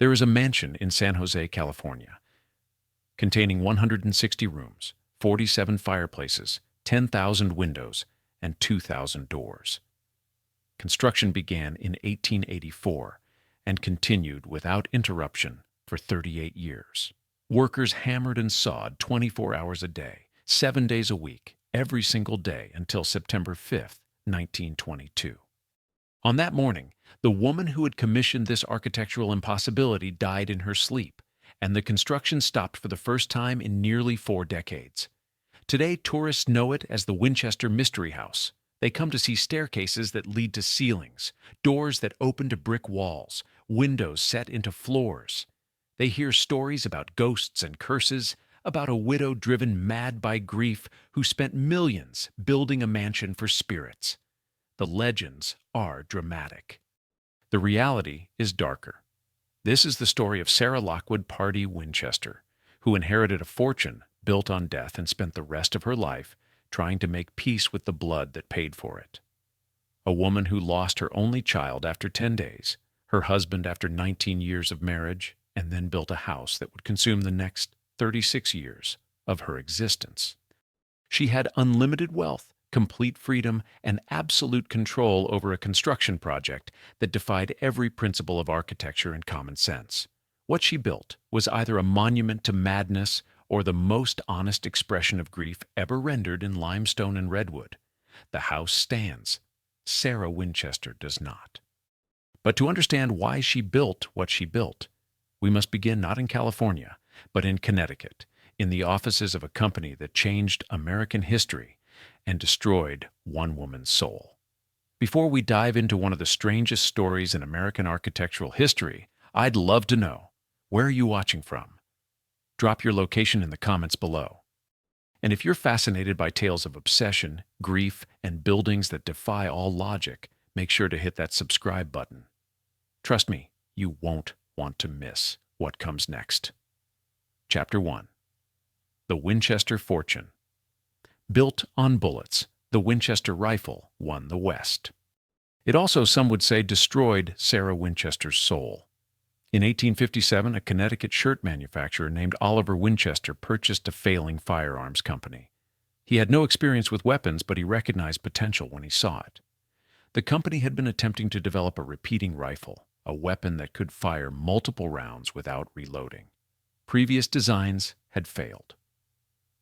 There is a mansion in San Jose, California, containing 160 rooms, 47 fireplaces, 10,000 windows, and 2,000 doors. Construction began in 1884 and continued without interruption for 38 years. Workers hammered and sawed 24 hours a day, 7 days a week, every single day until September 5th, 1922. On that morning, the woman who had commissioned this architectural impossibility died in her sleep, and the construction stopped for the first time in nearly 4 decades. Today, tourists know it as the Winchester Mystery House. They come to see staircases that lead to ceilings, doors that open to brick walls, windows set into floors. They hear stories about ghosts and curses, about a widow driven mad by grief who spent millions building a mansion for spirits. The legends are dramatic. The reality is darker. This is the story of Sarah Pardee Winchester, who inherited a fortune built on death and spent the rest of her life trying to make peace with the blood that paid for it. A woman who lost her only child after 10 days, her husband after 19 years of marriage, and then built a house that would consume the next 36 years of her existence. She had unlimited wealth, complete freedom, and absolute control over a construction project that defied every principle of architecture and common sense. What she built was either a monument to madness or the most honest expression of grief ever rendered in limestone and redwood. The house stands. Sarah Winchester does not. But to understand why she built what she built, we must begin not in California, but in Connecticut, in the offices of a company that changed American history and destroyed one woman's soul. Before we dive into one of the strangest stories in American architectural history, I'd love to know, where are you watching from? Drop your location in the comments below. And if you're fascinated by tales of obsession, grief, and buildings that defy all logic, make sure to hit that subscribe button. Trust me, you won't want to miss what comes next. Chapter 1. The Winchester Fortune. Built on bullets, the Winchester rifle won the West. It also, some would say, destroyed Sarah Winchester's soul. In 1857, a Connecticut shirt manufacturer named Oliver Winchester purchased a failing firearms company. He had no experience with weapons, but he recognized potential when he saw it. The company had been attempting to develop a repeating rifle, a weapon that could fire multiple rounds without reloading. Previous designs had failed.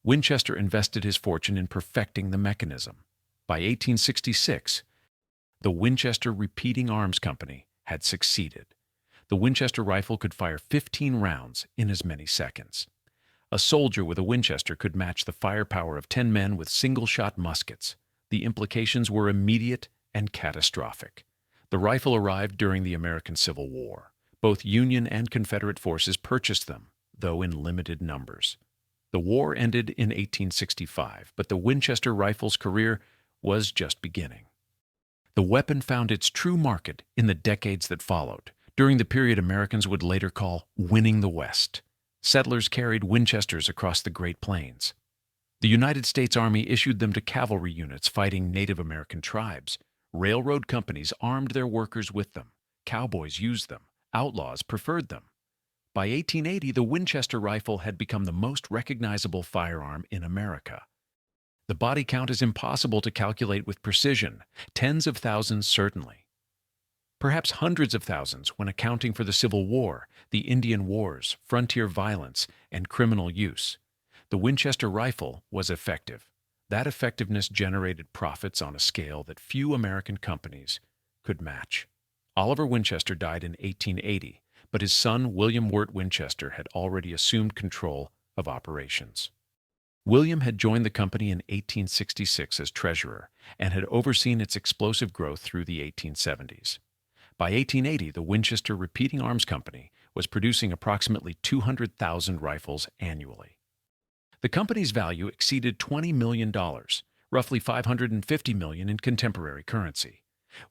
Winchester invested his fortune in perfecting the mechanism. By 1866, the Winchester Repeating Arms Company had succeeded. The Winchester rifle could fire 15 rounds in as many seconds. A soldier with a Winchester could match the firepower of 10 men with single-shot muskets. The implications were immediate and catastrophic. The rifle arrived during the American Civil War. Both Union and Confederate forces purchased them, though in limited numbers. The war ended in 1865, but the Winchester rifle's career was just beginning. The weapon found its true market in the decades that followed, during the period Americans would later call winning the West. Settlers carried Winchesters across the Great Plains. The United States Army issued them to cavalry units fighting Native American tribes. Railroad companies armed their workers with them. Cowboys used them. Outlaws preferred them. By 1880, the Winchester rifle had become the most recognizable firearm in America. The body count is impossible to calculate with precision, tens of thousands certainly. Perhaps hundreds of thousands when accounting for the Civil War, the Indian Wars, frontier violence, and criminal use. The Winchester rifle was effective. That effectiveness generated profits on a scale that few American companies could match. Oliver Winchester died in 1880, but his son William Wirt Winchester had already assumed control of operations. William had joined the company in 1866 as treasurer and had overseen its explosive growth through the 1870s. By 1880, the Winchester Repeating Arms Company was producing approximately 200,000 rifles annually. The company's value exceeded $20 million, roughly $550 million in contemporary currency.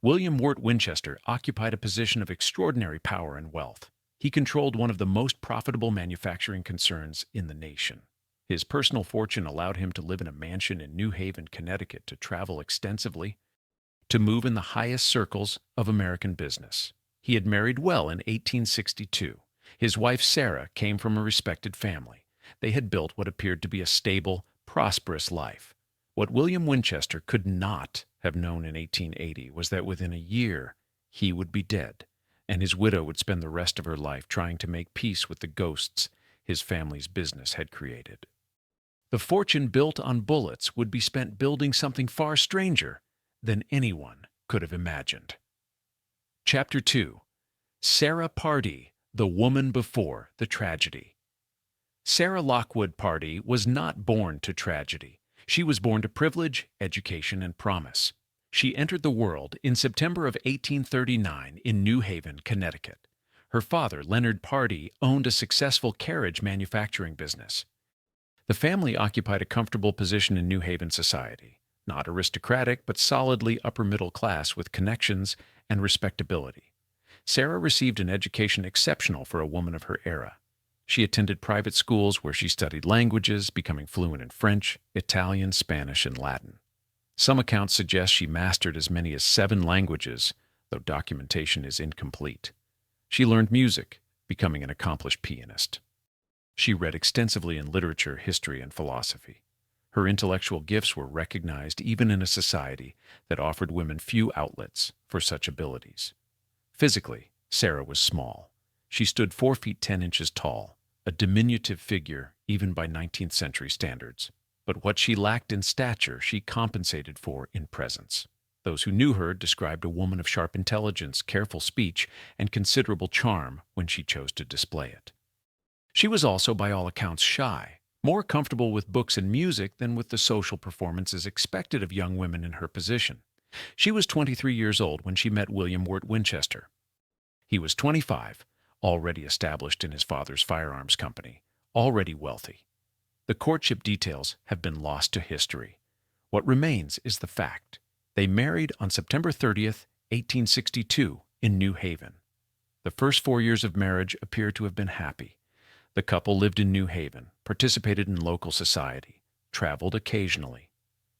William Wirt Winchester occupied a position of extraordinary power and wealth. He controlled one of the most profitable manufacturing concerns in the nation. His personal fortune allowed him to live in a mansion in New Haven, Connecticut, to travel extensively, to move in the highest circles of American business. He had married well in 1862. His wife Sarah came from a respected family. They had built what appeared to be a stable, prosperous life. What William Winchester could not have known in 1880 was that within a year he would be dead, and his widow would spend the rest of her life trying to make peace with the ghosts his family's business had created. The fortune built on bullets would be spent building something far stranger than anyone could have imagined. Chapter 2. Sarah Pardee, the woman before the tragedy. Sarah Lockwood Pardee was not born to tragedy. She was born to privilege, education, and promise. She entered the world in September of 1839 in New Haven, Connecticut. Her father, Leonard Pardee, owned a successful carriage manufacturing business. The family occupied a comfortable position in New Haven society, not aristocratic but solidly upper middle class with connections and respectability. Sarah received an education exceptional for a woman of her era. She attended private schools where she studied languages, becoming fluent in French, Italian, Spanish, and Latin. Some accounts suggest she mastered as many as 7 languages, though documentation is incomplete. She learned music, becoming an accomplished pianist. She read extensively in literature, history, and philosophy. Her intellectual gifts were recognized even in a society that offered women few outlets for such abilities. Physically, Sarah was small. She stood 4 feet 10 inches tall, a diminutive figure even by 19th century standards. But what she lacked in stature, she compensated for in presence. Those who knew her described a woman of sharp intelligence, careful speech, and considerable charm when she chose to display it. She was also, by all accounts, shy, more comfortable with books and music than with the social performances expected of young women in her position. She was 23 years old when she met William Wirt Winchester. He was 25, already established in his father's firearms company, already wealthy. The courtship details have been lost to history. What remains is the fact. They married on September 30th, 1862, in New Haven. The first 4 years of marriage appear to have been happy. The couple lived in New Haven, participated in local society, traveled occasionally.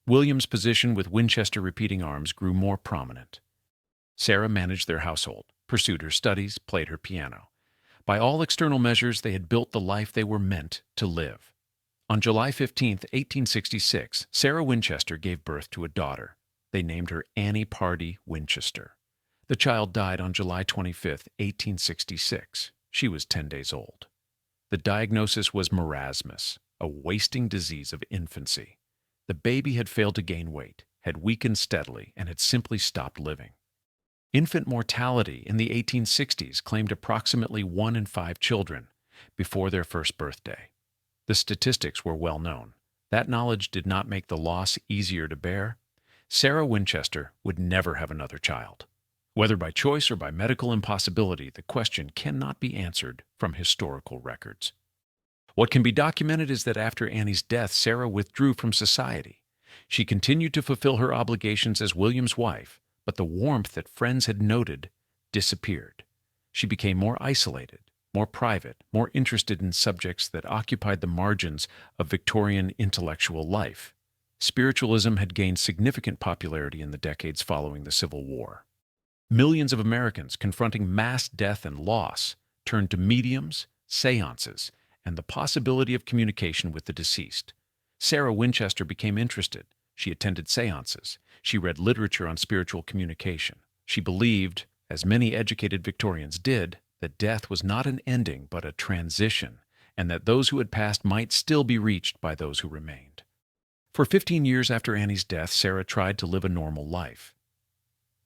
William's position with Winchester Repeating Arms grew more prominent. Sarah managed their household, pursued her studies, played her piano. By all external measures, they had built the life they were meant to live. On July 15, 1866, Sarah Winchester gave birth to a daughter. They named her Annie Pardee Winchester. The child died on July 25, 1866. She was 10 days old. The diagnosis was marasmus, a wasting disease of infancy. The baby had failed to gain weight, had weakened steadily, and had simply stopped living. Infant mortality in the 1860s claimed approximately 1 in 5 children before their first birthday. The statistics were well known. That knowledge did not make the loss easier to bear. Sarah Winchester would never have another child. Whether by choice or by medical impossibility, the question cannot be answered from historical records. What can be documented is that after Annie's death, Sarah withdrew from society. She continued to fulfill her obligations as William's wife, but the warmth that friends had noted disappeared. She became more isolated, more private, more interested in subjects that occupied the margins of Victorian intellectual life. Spiritualism had gained significant popularity in the decades following the Civil War. Millions of Americans confronting mass death and loss turned to mediums, seances, and the possibility of communication with the deceased. Sarah Winchester became interested. She attended seances. She read literature on spiritual communication. She believed, as many educated Victorians did, that death was not an ending but a transition, and that those who had passed might still be reached by those who remained. For 15 years after Annie's death, Sarah tried to live a normal life.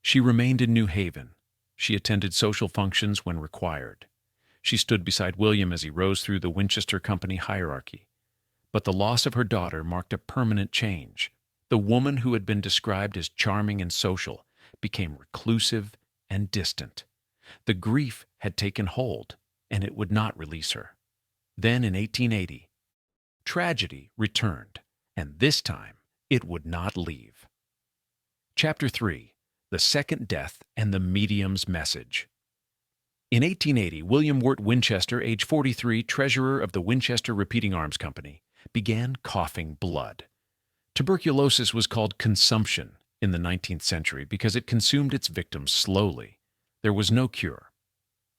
She remained in New Haven. She attended social functions when required. She stood beside William as he rose through the Winchester Company hierarchy. But the loss of her daughter marked a permanent change. The woman who had been described as charming and social became reclusive and distant. The grief had taken hold, and it would not release her. Then in 1880, tragedy returned, and this time it would not leave. Chapter 3. The Second Death and the Medium's Message. In 1880, William Wirt Winchester, age 43, treasurer of the Winchester Repeating Arms Company, began coughing blood. Tuberculosis was called consumption in the 19th century because it consumed its victims slowly. There was no cure.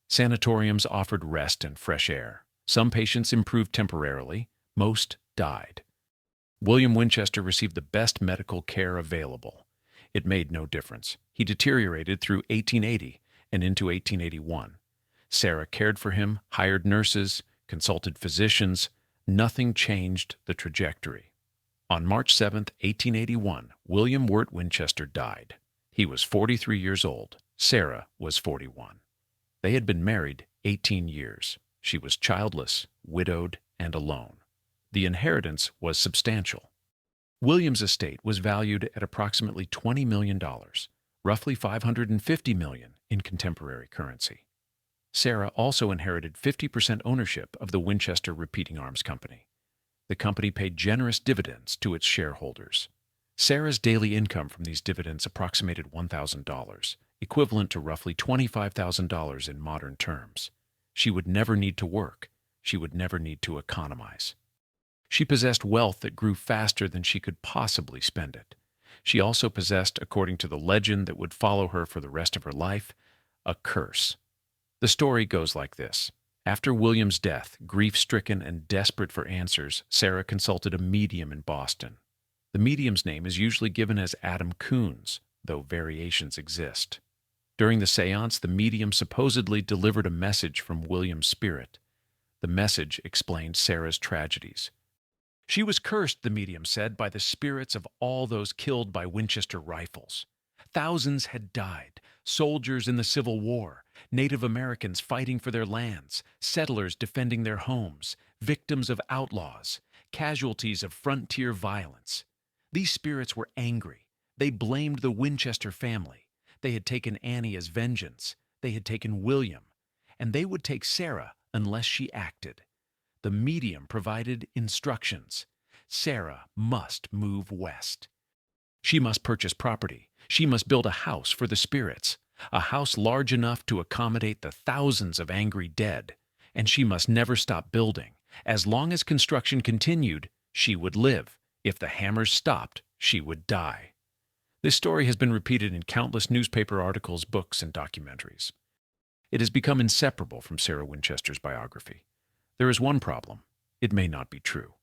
Sanatoriums offered rest and fresh air. Some patients improved temporarily, most died. William Winchester received the best medical care available. It made no difference. He deteriorated through 1880 and into 1881. Sarah cared for him, hired nurses, consulted physicians. Nothing changed the trajectory. On March 7, 1881, William Wirt Winchester died. He was 43 years old. Sarah was 41. They had been married 18 years. She was childless, widowed, and alone. The inheritance was substantial. William's estate was valued at approximately $20 million, roughly $550 million in contemporary currency. Sarah also inherited 50% ownership of the Winchester Repeating Arms Company. The company paid generous dividends to its shareholders. Sarah's daily income from these dividends approximated $1,000, equivalent to roughly $25,000 in modern terms. She would never need to work. She would never need to economize. She possessed wealth that grew faster than she could possibly spend it. She also possessed, according to the legend that would follow her for the rest of her life, a curse. The story goes like this. After William's death, grief-stricken and desperate for answers, Sarah consulted a medium in Boston. The medium's name is usually given as Adam Coons, though variations exist. During the seance, the medium supposedly delivered a message from William's spirit. The message explained Sarah's tragedies. She was cursed, the medium said, by the spirits of all those killed by Winchester rifles. Thousands had died, soldiers in the Civil War, Native Americans fighting for their lands, settlers defending their homes, victims of outlaws, casualties of frontier violence. These spirits were angry. They blamed the Winchester family. They had taken Annie as vengeance. They had taken William. And they would take Sarah unless she acted. The medium provided instructions. Sarah must move west. She must purchase property. She must build a house for the spirits, a house large enough to accommodate the thousands of angry dead. And she must never stop building. As long as construction continued, she would live. If the hammers stopped, she would die. This story has been repeated in countless newspaper articles, books, and documentaries. It has become inseparable from Sarah Winchester's biography. There is one problem. It may not be true.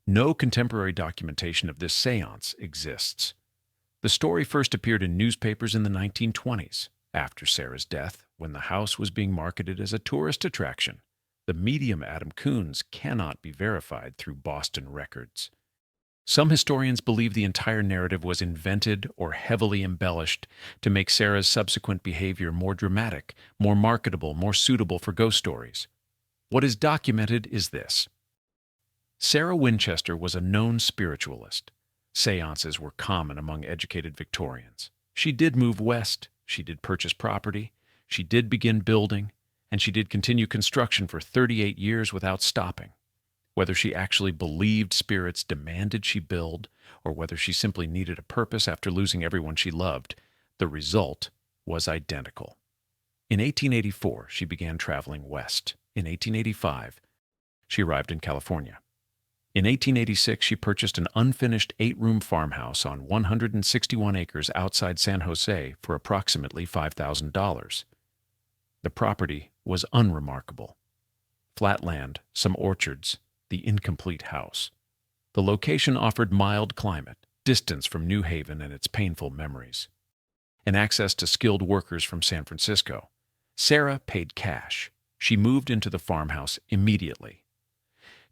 No contemporary documentation of this seance exists. The story first appeared in newspapers in the 1920s, after Sarah's death, when the house was being marketed as a tourist attraction. The medium Adam Coons cannot be verified through Boston records. Some historians believe the entire narrative was invented or heavily embellished to make Sarah's subsequent behavior more dramatic, more marketable, more suitable for ghost stories. What is documented is this. Sarah Winchester was a known spiritualist. Seances were common among educated Victorians. She did move west, she did purchase property, she did begin building, and she did continue construction for 38 years without stopping. Whether she actually believed spirits demanded she build, or whether she simply needed a purpose after losing everyone she loved, the result was identical. In 1884, she began traveling west. In 1885, she arrived in California. In 1886, she purchased an unfinished 8-room farmhouse on 161 acres outside San Jose for approximately $5,000. The property was unremarkable. Flat land, some orchards, the incomplete house. The location offered mild climate, distance from New Haven and its painful memories, and access to skilled workers from San Francisco. Sarah paid cash. She moved into the farmhouse immediately.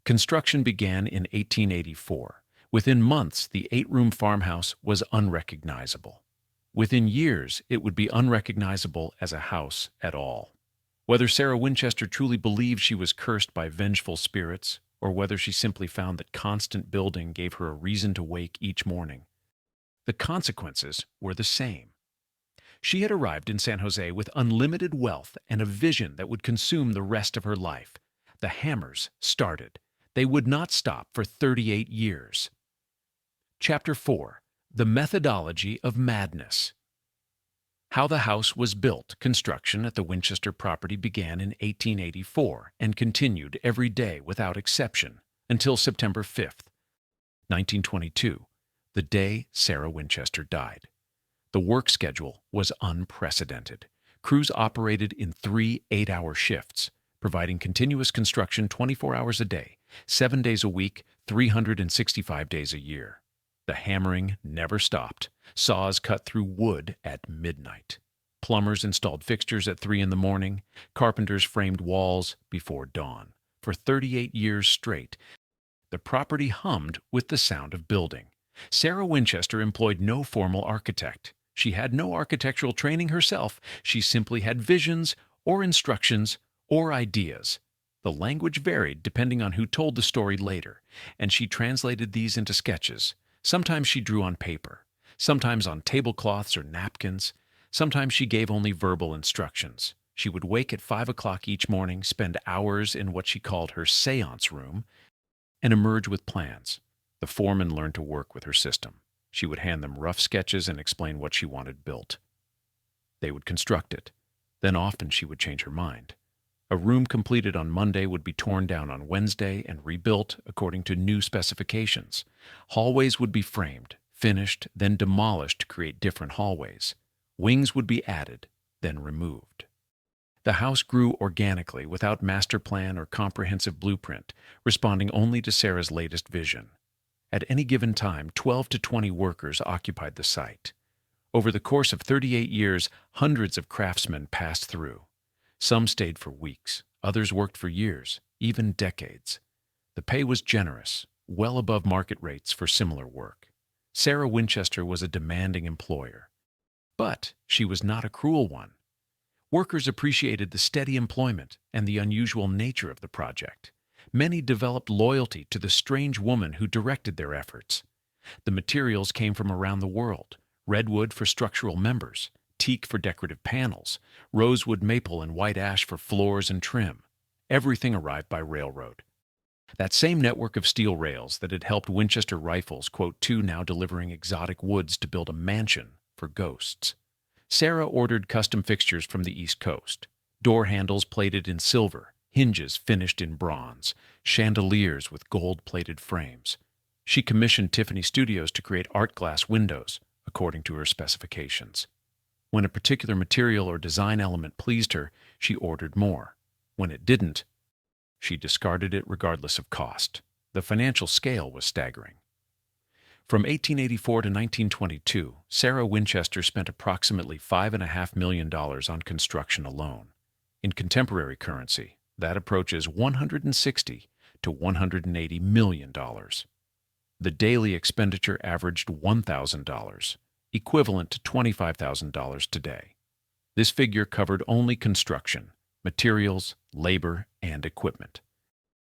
Construction began in 1884. Within months, the 8-room farmhouse was unrecognizable. Within years, it would be unrecognizable as a house at all. Whether Sarah Winchester truly believed she was cursed by vengeful spirits, or whether she simply found that constant building gave her a reason to wake each morning, the consequences were the same. She had arrived in San Jose with unlimited wealth and a vision that would consume the rest of her life. The hammers started. They would not stop for 38 years. Chapter 4. The Methodology of Madness. How the house was built. Construction at the Winchester property began in 1884 and continued every day without exception until September 5th, 1922, the day Sarah Winchester died. The work schedule was unprecedented. Crews operated in 3 8-hour shifts, providing continuous construction 24 hours a day, 7 days a week, 365 days a year. The hammering never stopped. Saws cut through wood at midnight. Plumbers installed fixtures at 3 in the morning. Carpenters framed walls before dawn. For 38 years straight, the property hummed with the sound of building. Sarah Winchester employed no formal architect. She had no architectural training herself. She simply had visions or instructions or ideas. The language varied depending on who told the story later, and she translated these into sketches. Sometimes she drew on paper, sometimes on tablecloths or napkins. Sometimes she gave only verbal instructions. She would wake at 5 o'clock each morning, spend hours in what she called her seance room, and emerge with plans. The foreman learned to work with her system. She would hand them rough sketches and explain what she wanted built. They would construct it. Then often she would change her mind. A room completed on Monday would be torn down on Wednesday and rebuilt according to new specifications. Hallways would be framed, finished, then demolished to create different hallways. Wings would be added, then removed. The house grew organically without master plan or comprehensive blueprint, responding only to Sarah's latest vision. At any given time, 12 to 20 workers occupied the site. Over the course of 38 years, hundreds of craftsmen passed through. Some stayed for weeks, others worked for years, even decades. The pay was generous, well above market rates for similar work. Sarah Winchester was a demanding employer. But she was not a cruel one. Workers appreciated the steady employment and the unusual nature of the project. Many developed loyalty to the strange woman who directed their efforts. The materials came from around the world: redwood for structural members, teak for decorative panels, rosewood maple and white ash for floors and trim. Everything arrived by railroad. That same network of steel rails that had helped Winchester Rifles, "2 now delivering exotic woods to build a mansion for ghosts." Sarah ordered custom fixtures from the East Coast: door handles plated in silver, hinges finished in bronze, chandeliers with gold-plated frames. She commissioned Tiffany Studios to create art glass windows, according to her specifications. When a particular material or design element pleased her, she ordered more. When it didn't, she discarded it regardless of cost. The financial scale was staggering. From 1884 to 1922, Sarah Winchester spent approximately $5.5 million on construction alone. In contemporary currency, that approaches $160 to $180 million. The daily expenditure averaged $1,000, equivalent to $25,000 today. This figure covered only construction, materials, labor, and equipment.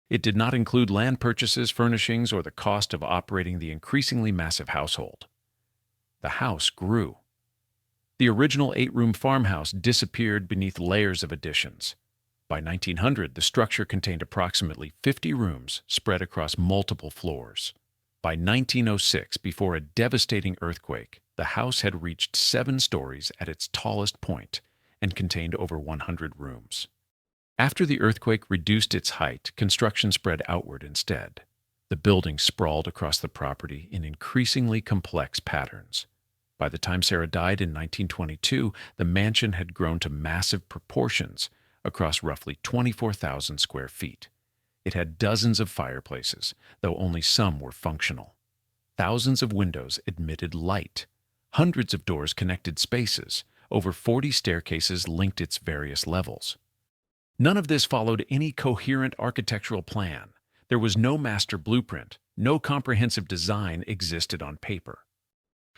It did not include land purchases, furnishings, or the cost of operating the increasingly massive household. The house grew. The original 8-room farmhouse disappeared beneath layers of additions. By 1900, the structure contained approximately 50 rooms spread across multiple floors. By 1906, before a devastating earthquake, the house had reached 7 stories at its tallest point and contained over 100 rooms. After the earthquake reduced its height, construction spread outward instead. The building sprawled across the property in increasingly complex patterns. By the time Sarah died in 1922, the mansion had grown to massive proportions across roughly 24,000 square feet. It had dozens of fireplaces, though only some were functional. Thousands of windows admitted light. Hundreds of doors connected spaces. Over 40 staircases linked its various levels. None of this followed any coherent architectural plan. There was no master blueprint. No comprehensive design existed on paper.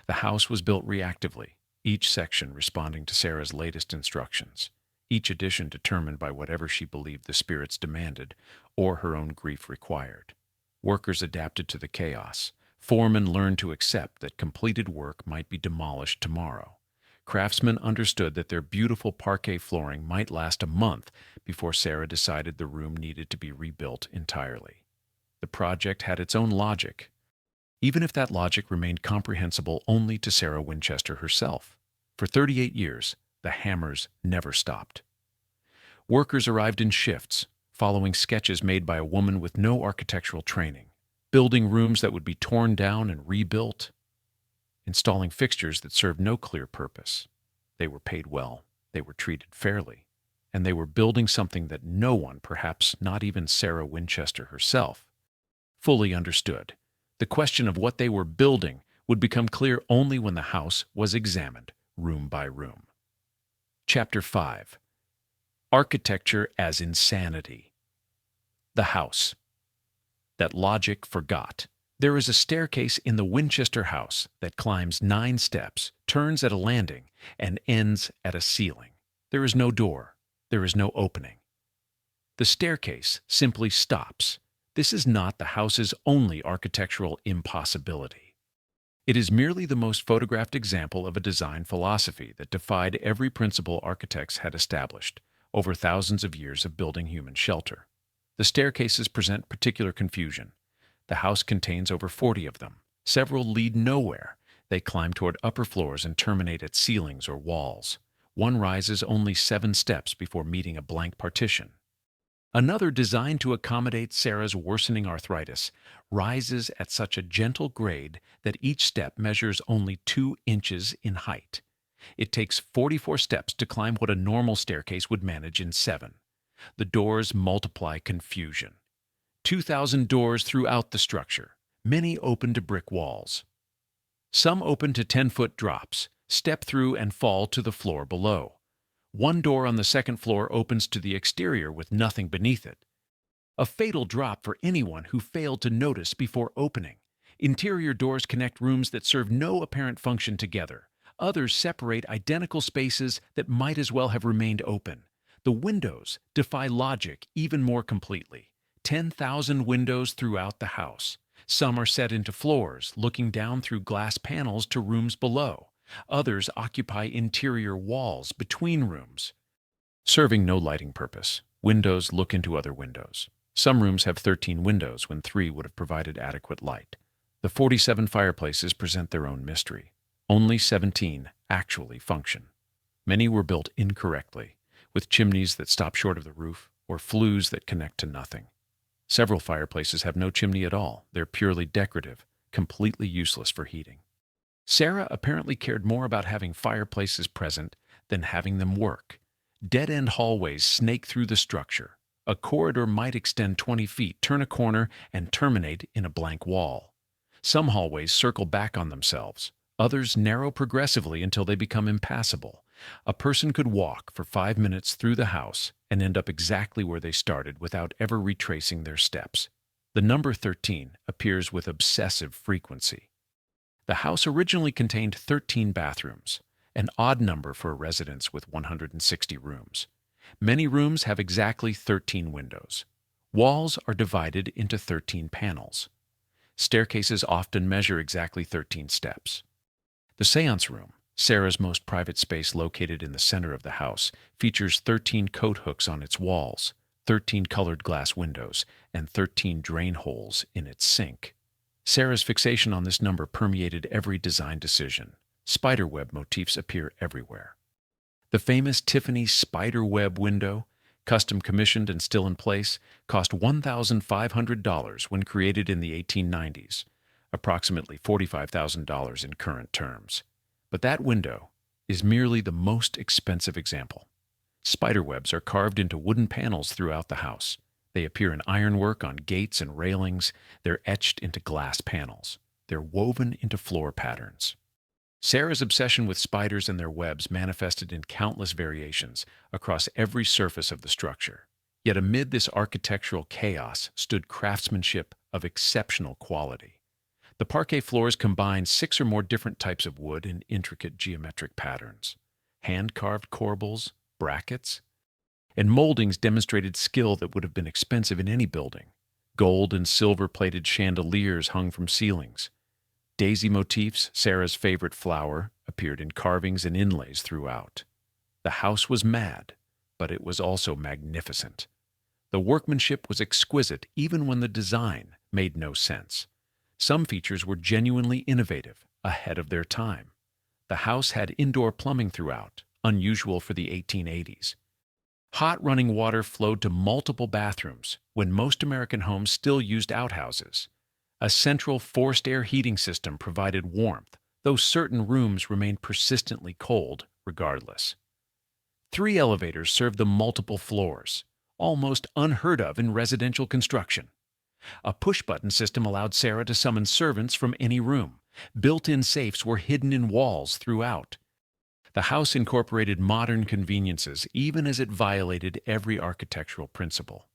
The house was built reactively, each section responding to Sarah's latest instructions, each addition determined by whatever she believed the spirits demanded or her own grief required. Workers adapted to the chaos. Foremen learned to accept that completed work might be demolished tomorrow. Craftsmen understood that their beautiful parquet flooring might last a month before Sarah decided the room needed to be rebuilt entirely. The project had its own logic, even if that logic remained comprehensible only to Sarah Winchester herself. For 38 years, the hammers never stopped. Workers arrived in shifts, following sketches made by a woman with no architectural training, building rooms that would be torn down and rebuilt, installing fixtures that served no clear purpose. They were paid well. they were treated fairly, and they were building something that no one, perhaps not even Sarah Winchester herself, fully understood. The question of what they were building would become clear only when the house was examined, room by room. Chapter 5. Architecture as Insanity. The house that logic forgot. There is a staircase in the Winchester house that climbs 9 steps, turns at a landing, and ends at a ceiling. There is no door. There is no opening. The staircase simply stops. This is not the house's only architectural impossibility. It is merely the most photographed example of a design philosophy that defied every principle architects had established over thousands of years of building human shelter. The staircases present particular confusion. The house contains over 40 of them. Several lead nowhere. They climb toward upper floors and terminate at ceilings or walls. One rises only 7 steps before meeting a blank partition. Another, designed to accommodate Sarah's worsening arthritis, rises at such a gentle grade that each step measures only 2 inches in height. It takes 44 steps to climb what a normal staircase would manage in 7. The doors multiply confusion. 2,000 doors throughout the structure, many open to brick walls. Some open to 10-foot drops, step through and fall to the floor below. One door on the second floor opens to the exterior with nothing beneath it. A fatal drop for anyone who failed to notice before opening. Interior doors connect rooms that serve no apparent function together. Others separate identical spaces that might as well have remained open. The windows defy logic even more completely. 10,000 windows throughout the house. Some are set into floors, looking down through glass panels to rooms below. Others occupy interior walls between rooms, serving no lighting purpose. Windows look into other windows. Some rooms have 13 windows when 3 would have provided adequate light. The 47 fireplaces present their own mystery. Only 17 actually function. Many were built incorrectly, with chimneys that stop short of the roof or flues that connect to nothing. Several fireplaces have no chimney at all. They're purely decorative, completely useless for heating. Sarah apparently cared more about having fireplaces present than having them work. Dead-end hallways snake through the structure. A corridor might extend 20 feet, turn a corner, and terminate in a blank wall. Some hallways circle back on themselves. Others narrow progressively until they become impassable. A person could walk for 5 minutes through the house and end up exactly where they started without ever retracing their steps. The number 13 appears with obsessive frequency. The house originally contained 13 bathrooms, an odd number for a residence with 160 rooms. Many rooms have exactly 13 windows. Walls are divided into 13 panels. Staircases often measure exactly 13 steps. The seance room, Sarah's most private space located in the center of the house, features 13 coat hooks on its walls, 13 colored glass windows, and 13 drain holes in its sink. Sarah's fixation on this number permeated every design decision. Spiderweb motifs appear everywhere. The famous Tiffany spiderweb window, custom commissioned and still in place, cost $1,500 when created in the 1890s, approximately $45,000 in current terms. But that window is merely the most expensive example. Spiderwebs are carved into wooden panels throughout the house. They appear in ironwork on gates and railings. They're etched into glass panels. They're woven into floor patterns. Sarah's obsession with spiders and their webs manifested in countless variations across every surface of the structure. Yet amid this architectural chaos stood craftsmanship of exceptional quality. The parquet floors combined 6 or more different types of wood in intricate geometric patterns. Hand-carved corbels, brackets, and moldings demonstrated skill that would have been expensive in any building. Gold and silver-plated chandeliers hung from ceilings. Daisy motifs, Sarah's favorite flower, appeared in carvings and inlays throughout. The house was mad, but it was also magnificent. The workmanship was exquisite even when the design made no sense. Some features were genuinely innovative, ahead of their time. The house had indoor plumbing throughout, unusual for the 1880s. Hot running water flowed to multiple bathrooms when most American homes still used outhouses. A central forced air heating system provided warmth, though certain rooms remained persistently cold regardless. 3 elevators served the multiple floors, almost unheard of in residential construction. A push-button system allowed Sarah to summon servants from any room. Built-in safes were hidden in walls throughout. The house incorporated modern conveniences even as it violated every architectural principle.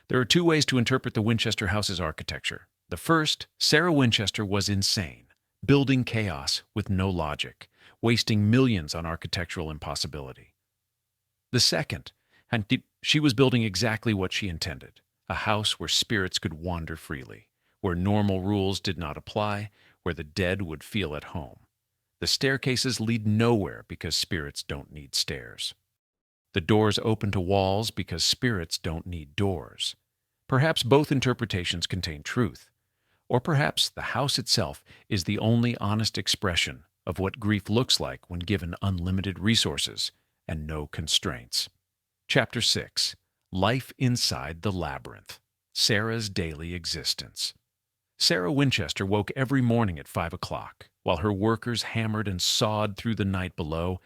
There are 2 ways to interpret the Winchester house's architecture. The first, Sarah Winchester was insane, building chaos with no logic, wasting millions on architectural impossibility. The second, she was building exactly what she intended, a house where spirits could wander freely, where normal rules did not apply, where the dead would feel at home. The staircases lead nowhere because spirits don't need stairs. The doors open to walls because spirits don't need doors. Perhaps both interpretations contain truth, or perhaps the house itself is the only honest expression of what grief looks like when given unlimited resources and no constraints. Chapter 6. Life Inside the Labyrinth. Sarah's Daily Existence. Sarah Winchester woke every morning at 5 o'clock. While her workers hammered and sawed through the night below,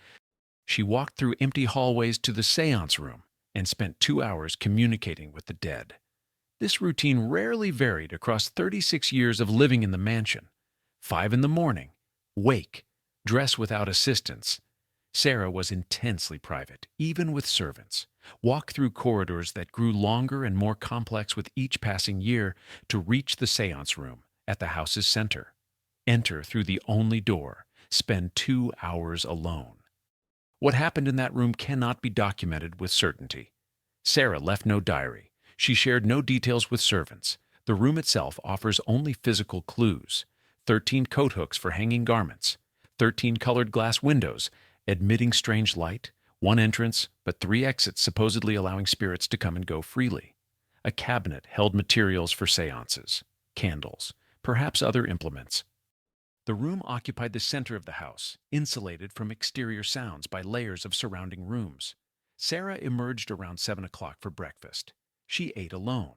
she walked through empty hallways to the seance room and spent 2 hours communicating with the dead. This routine rarely varied across 36 years of living in the mansion. 5 in the morning, wake, dress without assistance. Sarah was intensely private, even with servants. Walk through corridors that grew longer and more complex with each passing year to reach the seance room at the house's center. Enter through the only door. Spend 2 hours alone. What happened in that room cannot be documented with certainty. Sarah left no diary. She shared no details with servants. The room itself offers only physical clues. 13 coat hooks for hanging garments. 13 colored glass windows, admitting strange light. 1 entrance, but 3 exits supposedly allowing spirits to come and go freely. A cabinet held materials for seances, candles, perhaps other implements. The room occupied the center of the house, insulated from exterior sounds by layers of surrounding rooms. Sarah emerged around 7 o'clock for breakfast. She ate alone.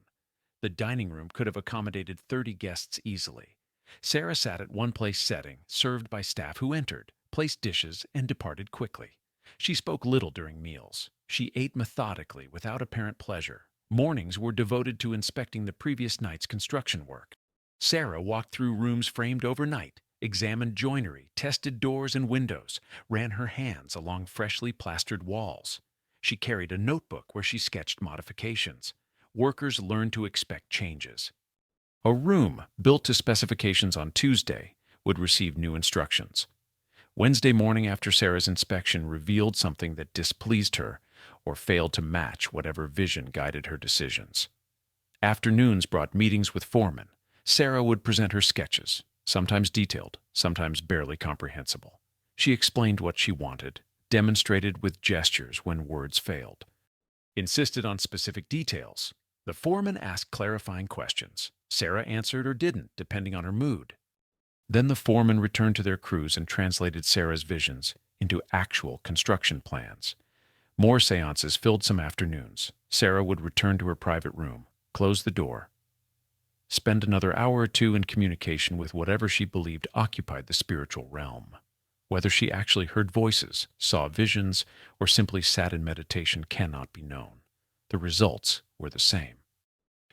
The dining room could have accommodated 30 guests easily. Sarah sat at one place setting, served by staff who entered, placed dishes, and departed quickly. She spoke little during meals. She ate methodically, without apparent pleasure. Mornings were devoted to inspecting the previous night's construction work. Sarah walked through rooms framed overnight, examined joinery, tested doors and windows, ran her hands along freshly plastered walls. She carried a notebook where she sketched modifications. Workers learned to expect changes. A room built to specifications on Tuesday would receive new instructions. Wednesday morning after Sarah's inspection revealed something that displeased her or failed to match whatever vision guided her decisions. Afternoons brought meetings with foremen. Sarah would present her sketches, sometimes detailed, sometimes barely comprehensible. She explained what she wanted, demonstrated with gestures when words failed, insisted on specific details. The foreman asked clarifying questions. Sarah answered or didn't, depending on her mood. Then the foreman returned to their crews and translated Sarah's visions into actual construction plans. More seances filled some afternoons. Sarah would return to her private room, close the door, spend another hour or 2 in communication with whatever she believed occupied the spiritual realm. Whether she actually heard voices, saw visions, or simply sat in meditation cannot be known. The results were the same.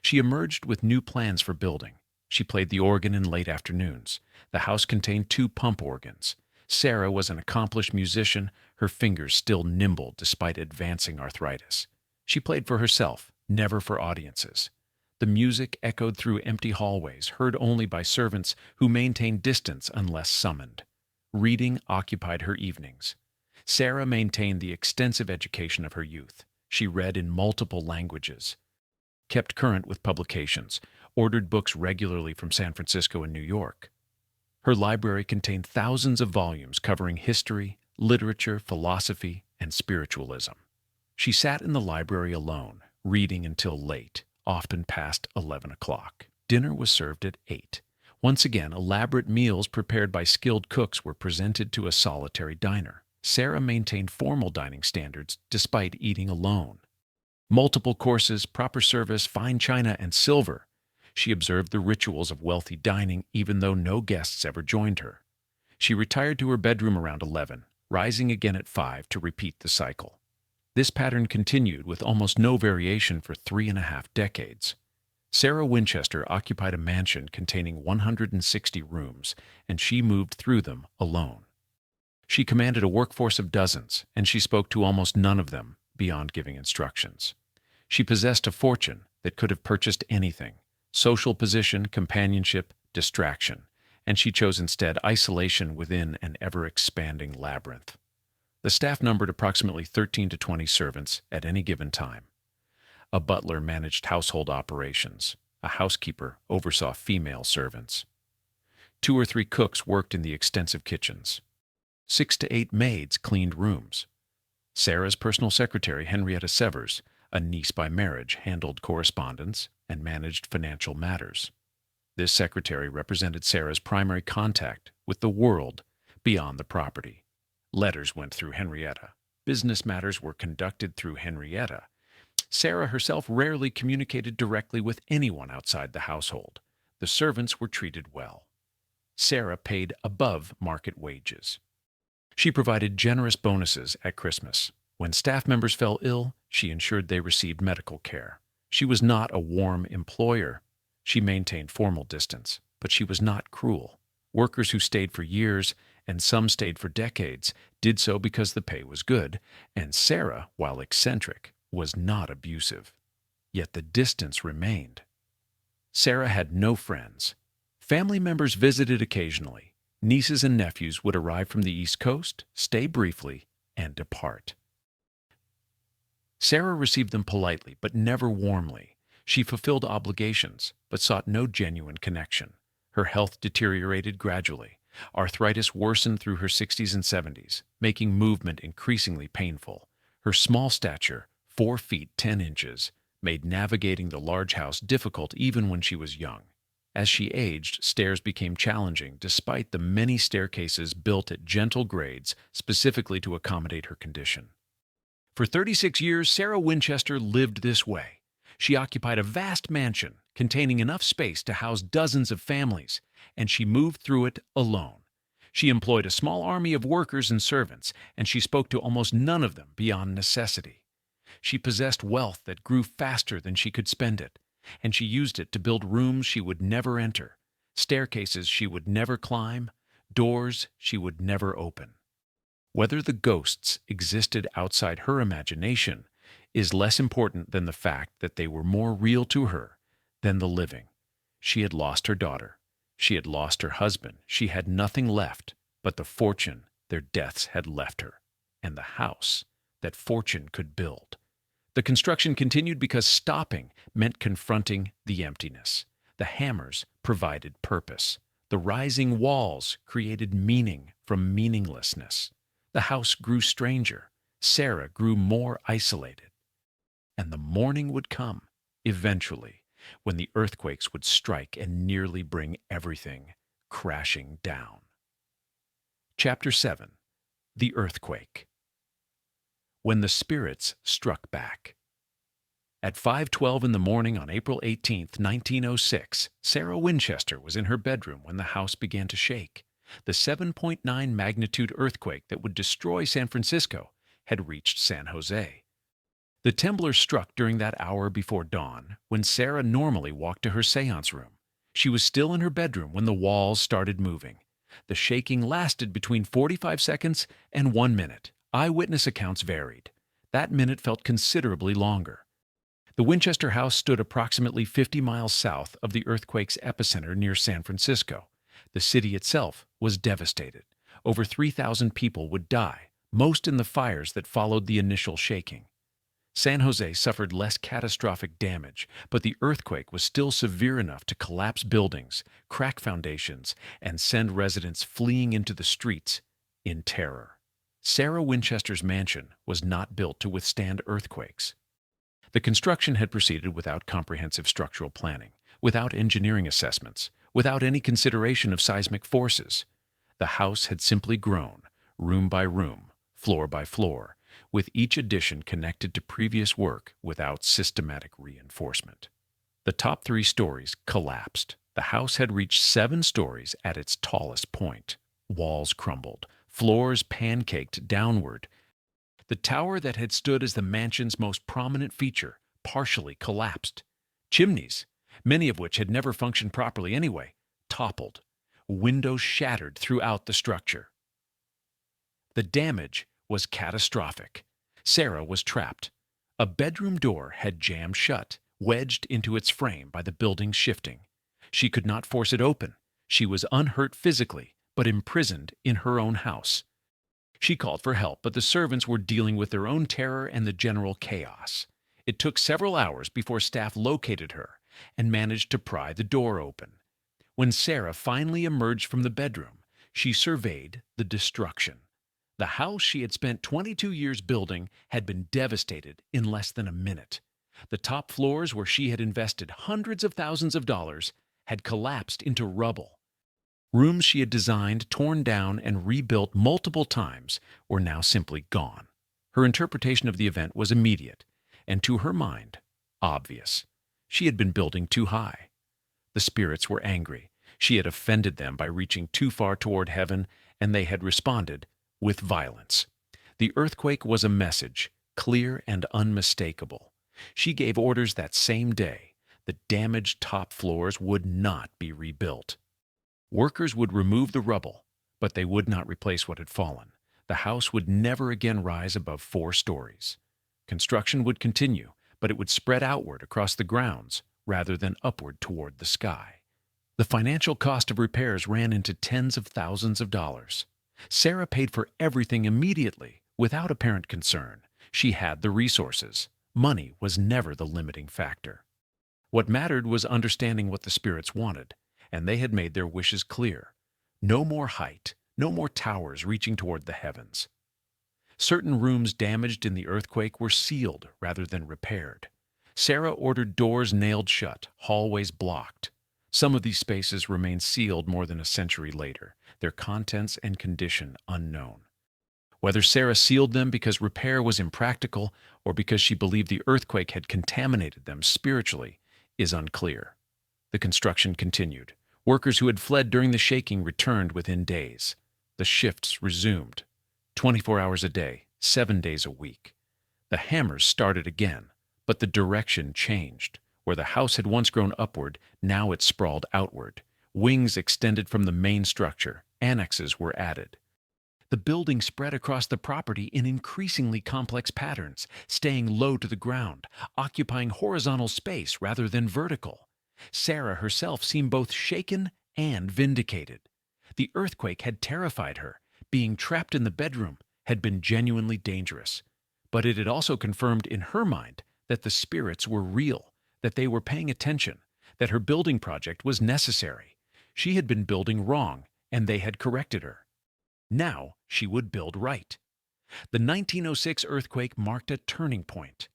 She emerged with new plans for building. She played the organ in late afternoons. The house contained 2 pump organs. Sarah was an accomplished musician, her fingers still nimble despite advancing arthritis. She played for herself, never for audiences. The music echoed through empty hallways, heard only by servants who maintained distance unless summoned. Reading occupied her evenings. Sarah maintained the extensive education of her youth. She read in multiple languages, kept current with publications, ordered books regularly from San Francisco and New York. Her library contained thousands of volumes covering history, literature, philosophy, and spiritualism. She sat in the library alone, reading until late, often past 11 o'clock. Dinner was served at 8. Once again, elaborate meals prepared by skilled cooks were presented to a solitary diner. Sarah maintained formal dining standards despite eating alone. Multiple courses, proper service, fine china, and silver. She observed the rituals of wealthy dining even though no guests ever joined her. She retired to her bedroom around 11, rising again at 5 to repeat the cycle. This pattern continued with almost no variation for 3.5 decades. Sarah Winchester occupied a mansion containing 160 rooms, and she moved through them alone. She commanded a workforce of dozens, and she spoke to almost none of them beyond giving instructions. She possessed a fortune that could have purchased anything: social position, companionship, distraction, and she chose instead isolation within an ever-expanding labyrinth. The staff numbered approximately 13 to 20 servants at any given time. A butler managed household operations. A housekeeper oversaw female servants. 2 or 3 cooks worked in the extensive kitchens. 6 to 8 maids cleaned rooms. Sarah's personal secretary, Henrietta Severs, a niece by marriage, handled correspondence and managed financial matters. This secretary represented Sarah's primary contact with the world beyond the property. Letters went through Henrietta. Business matters were conducted through Henrietta. Sarah herself rarely communicated directly with anyone outside the household. The servants were treated well. Sarah paid above market wages. She provided generous bonuses at Christmas. When staff members fell ill, she ensured they received medical care. She was not a warm employer. She maintained formal distance, but she was not cruel. Workers who stayed for years, and some stayed for decades, did so because the pay was good, and Sarah, while eccentric, was not abusive. Yet the distance remained. Sarah had no friends. Family members visited occasionally. Nieces and nephews would arrive from the East Coast, stay briefly, and depart. Sarah received them politely, but never warmly. She fulfilled obligations, but sought no genuine connection. Her health deteriorated gradually. Arthritis worsened through her 60s and 70s, making movement increasingly painful. Her small stature, 4 feet 10 inches, made navigating the large house difficult even when she was young. As she aged, stairs became challenging despite the many staircases built at gentle grades specifically to accommodate her condition. For 36 years, Sarah Winchester lived this way. She occupied a vast mansion containing enough space to house dozens of families, and she moved through it alone. She employed a small army of workers and servants, and she spoke to almost none of them beyond necessity. She possessed wealth that grew faster than she could spend it, and she used it to build rooms she would never enter, staircases she would never climb, doors she would never open. Whether the ghosts existed outside her imagination is less important than the fact that they were more real to her than the living. She had lost her daughter. She had lost her husband. She had nothing left but the fortune their deaths had left her, and the house that fortune could build. The construction continued because stopping meant confronting the emptiness. The hammers provided purpose. The rising walls created meaning from meaninglessness. The house grew stranger. Sarah grew more isolated. And the morning would come, eventually, when the earthquakes would strike and nearly bring everything crashing down. Chapter 7. The Earthquake. When the spirits struck back. At 5:12 in the morning on April 18, 1906, Sarah Winchester was in her bedroom when the house began to shake. The 7.9 magnitude earthquake that would destroy San Francisco had reached San Jose. The temblor struck during that hour before dawn, when Sarah normally walked to her seance room. She was still in her bedroom when the walls started moving. The shaking lasted between 45 seconds and 1 minute. Eyewitness accounts varied. That minute felt considerably longer. The Winchester house stood approximately 50 miles south of the earthquake's epicenter near San Francisco. The city itself was devastated. Over 3,000 people would die, most in the fires that followed the initial shaking. San Jose suffered less catastrophic damage, but the earthquake was still severe enough to collapse buildings, crack foundations, and send residents fleeing into the streets in terror. Sarah Winchester's mansion was not built to withstand earthquakes. The construction had proceeded without comprehensive structural planning, without engineering assessments, without any consideration of seismic forces. The house had simply grown, room by room, floor by floor, with each addition connected to previous work without systematic reinforcement. The top 3 stories collapsed. The house had reached 7 stories at its tallest point. Walls crumbled, floors pancaked downward. The tower that had stood as the mansion's most prominent feature partially collapsed. Chimneys, many of which had never functioned properly anyway, toppled. Windows shattered throughout the structure. The damage was catastrophic. Sarah was trapped. A bedroom door had jammed shut, wedged into its frame by the building's shifting. She could not force it open. She was unhurt physically, but imprisoned in her own house. She called for help, but the servants were dealing with their own terror and the general chaos. It took several hours before staff located her and managed to pry the door open. When Sarah finally emerged from the bedroom, she surveyed the destruction. The house she had spent 22 years building had been devastated in less than a minute. The top floors, where she had invested hundreds of thousands of dollars, had collapsed into rubble. Rooms she had designed, torn down, and rebuilt multiple times were now simply gone. Her interpretation of the event was immediate, and to her mind, obvious. She had been building too high. The spirits were angry. She had offended them by reaching too far toward heaven, and they had responded with violence. The earthquake was a message, clear and unmistakable. She gave orders that same day. The damaged top floors would not be rebuilt. Workers would remove the rubble, but they would not replace what had fallen. The house would never again rise above 4 stories. Construction would continue, but it would spread outward across the grounds rather than upward toward the sky. The financial cost of repairs ran into tens of thousands of dollars. Sarah paid for everything immediately, without apparent concern. She had the resources. Money was never the limiting factor. What mattered was understanding what the spirits wanted, and they had made their wishes clear. No more height, no more towers reaching toward the heavens. Certain rooms damaged in the earthquake were sealed rather than repaired. Sarah ordered doors nailed shut, hallways blocked. Some of these spaces remain sealed more than a century later, their contents and condition unknown. Whether Sarah sealed them because repair was impractical or because she believed the earthquake had contaminated them spiritually is unclear. The construction continued. Workers who had fled during the shaking returned within days. The shifts resumed. 24 hours a day, 7 days a week. The hammers started again, but the direction changed. Where the house had once grown upward, now it sprawled outward. Wings extended from the main structure. Annexes were added. The building spread across the property in increasingly complex patterns, staying low to the ground, occupying horizontal space rather than vertical. Sarah herself seemed both shaken and vindicated. The earthquake had terrified her. Being trapped in the bedroom had been genuinely dangerous. But it had also confirmed in her mind that the spirits were real, that they were paying attention, that her building project was necessary. She had been building wrong, and they had corrected her. Now she would build right. The 1906 earthquake marked a turning point.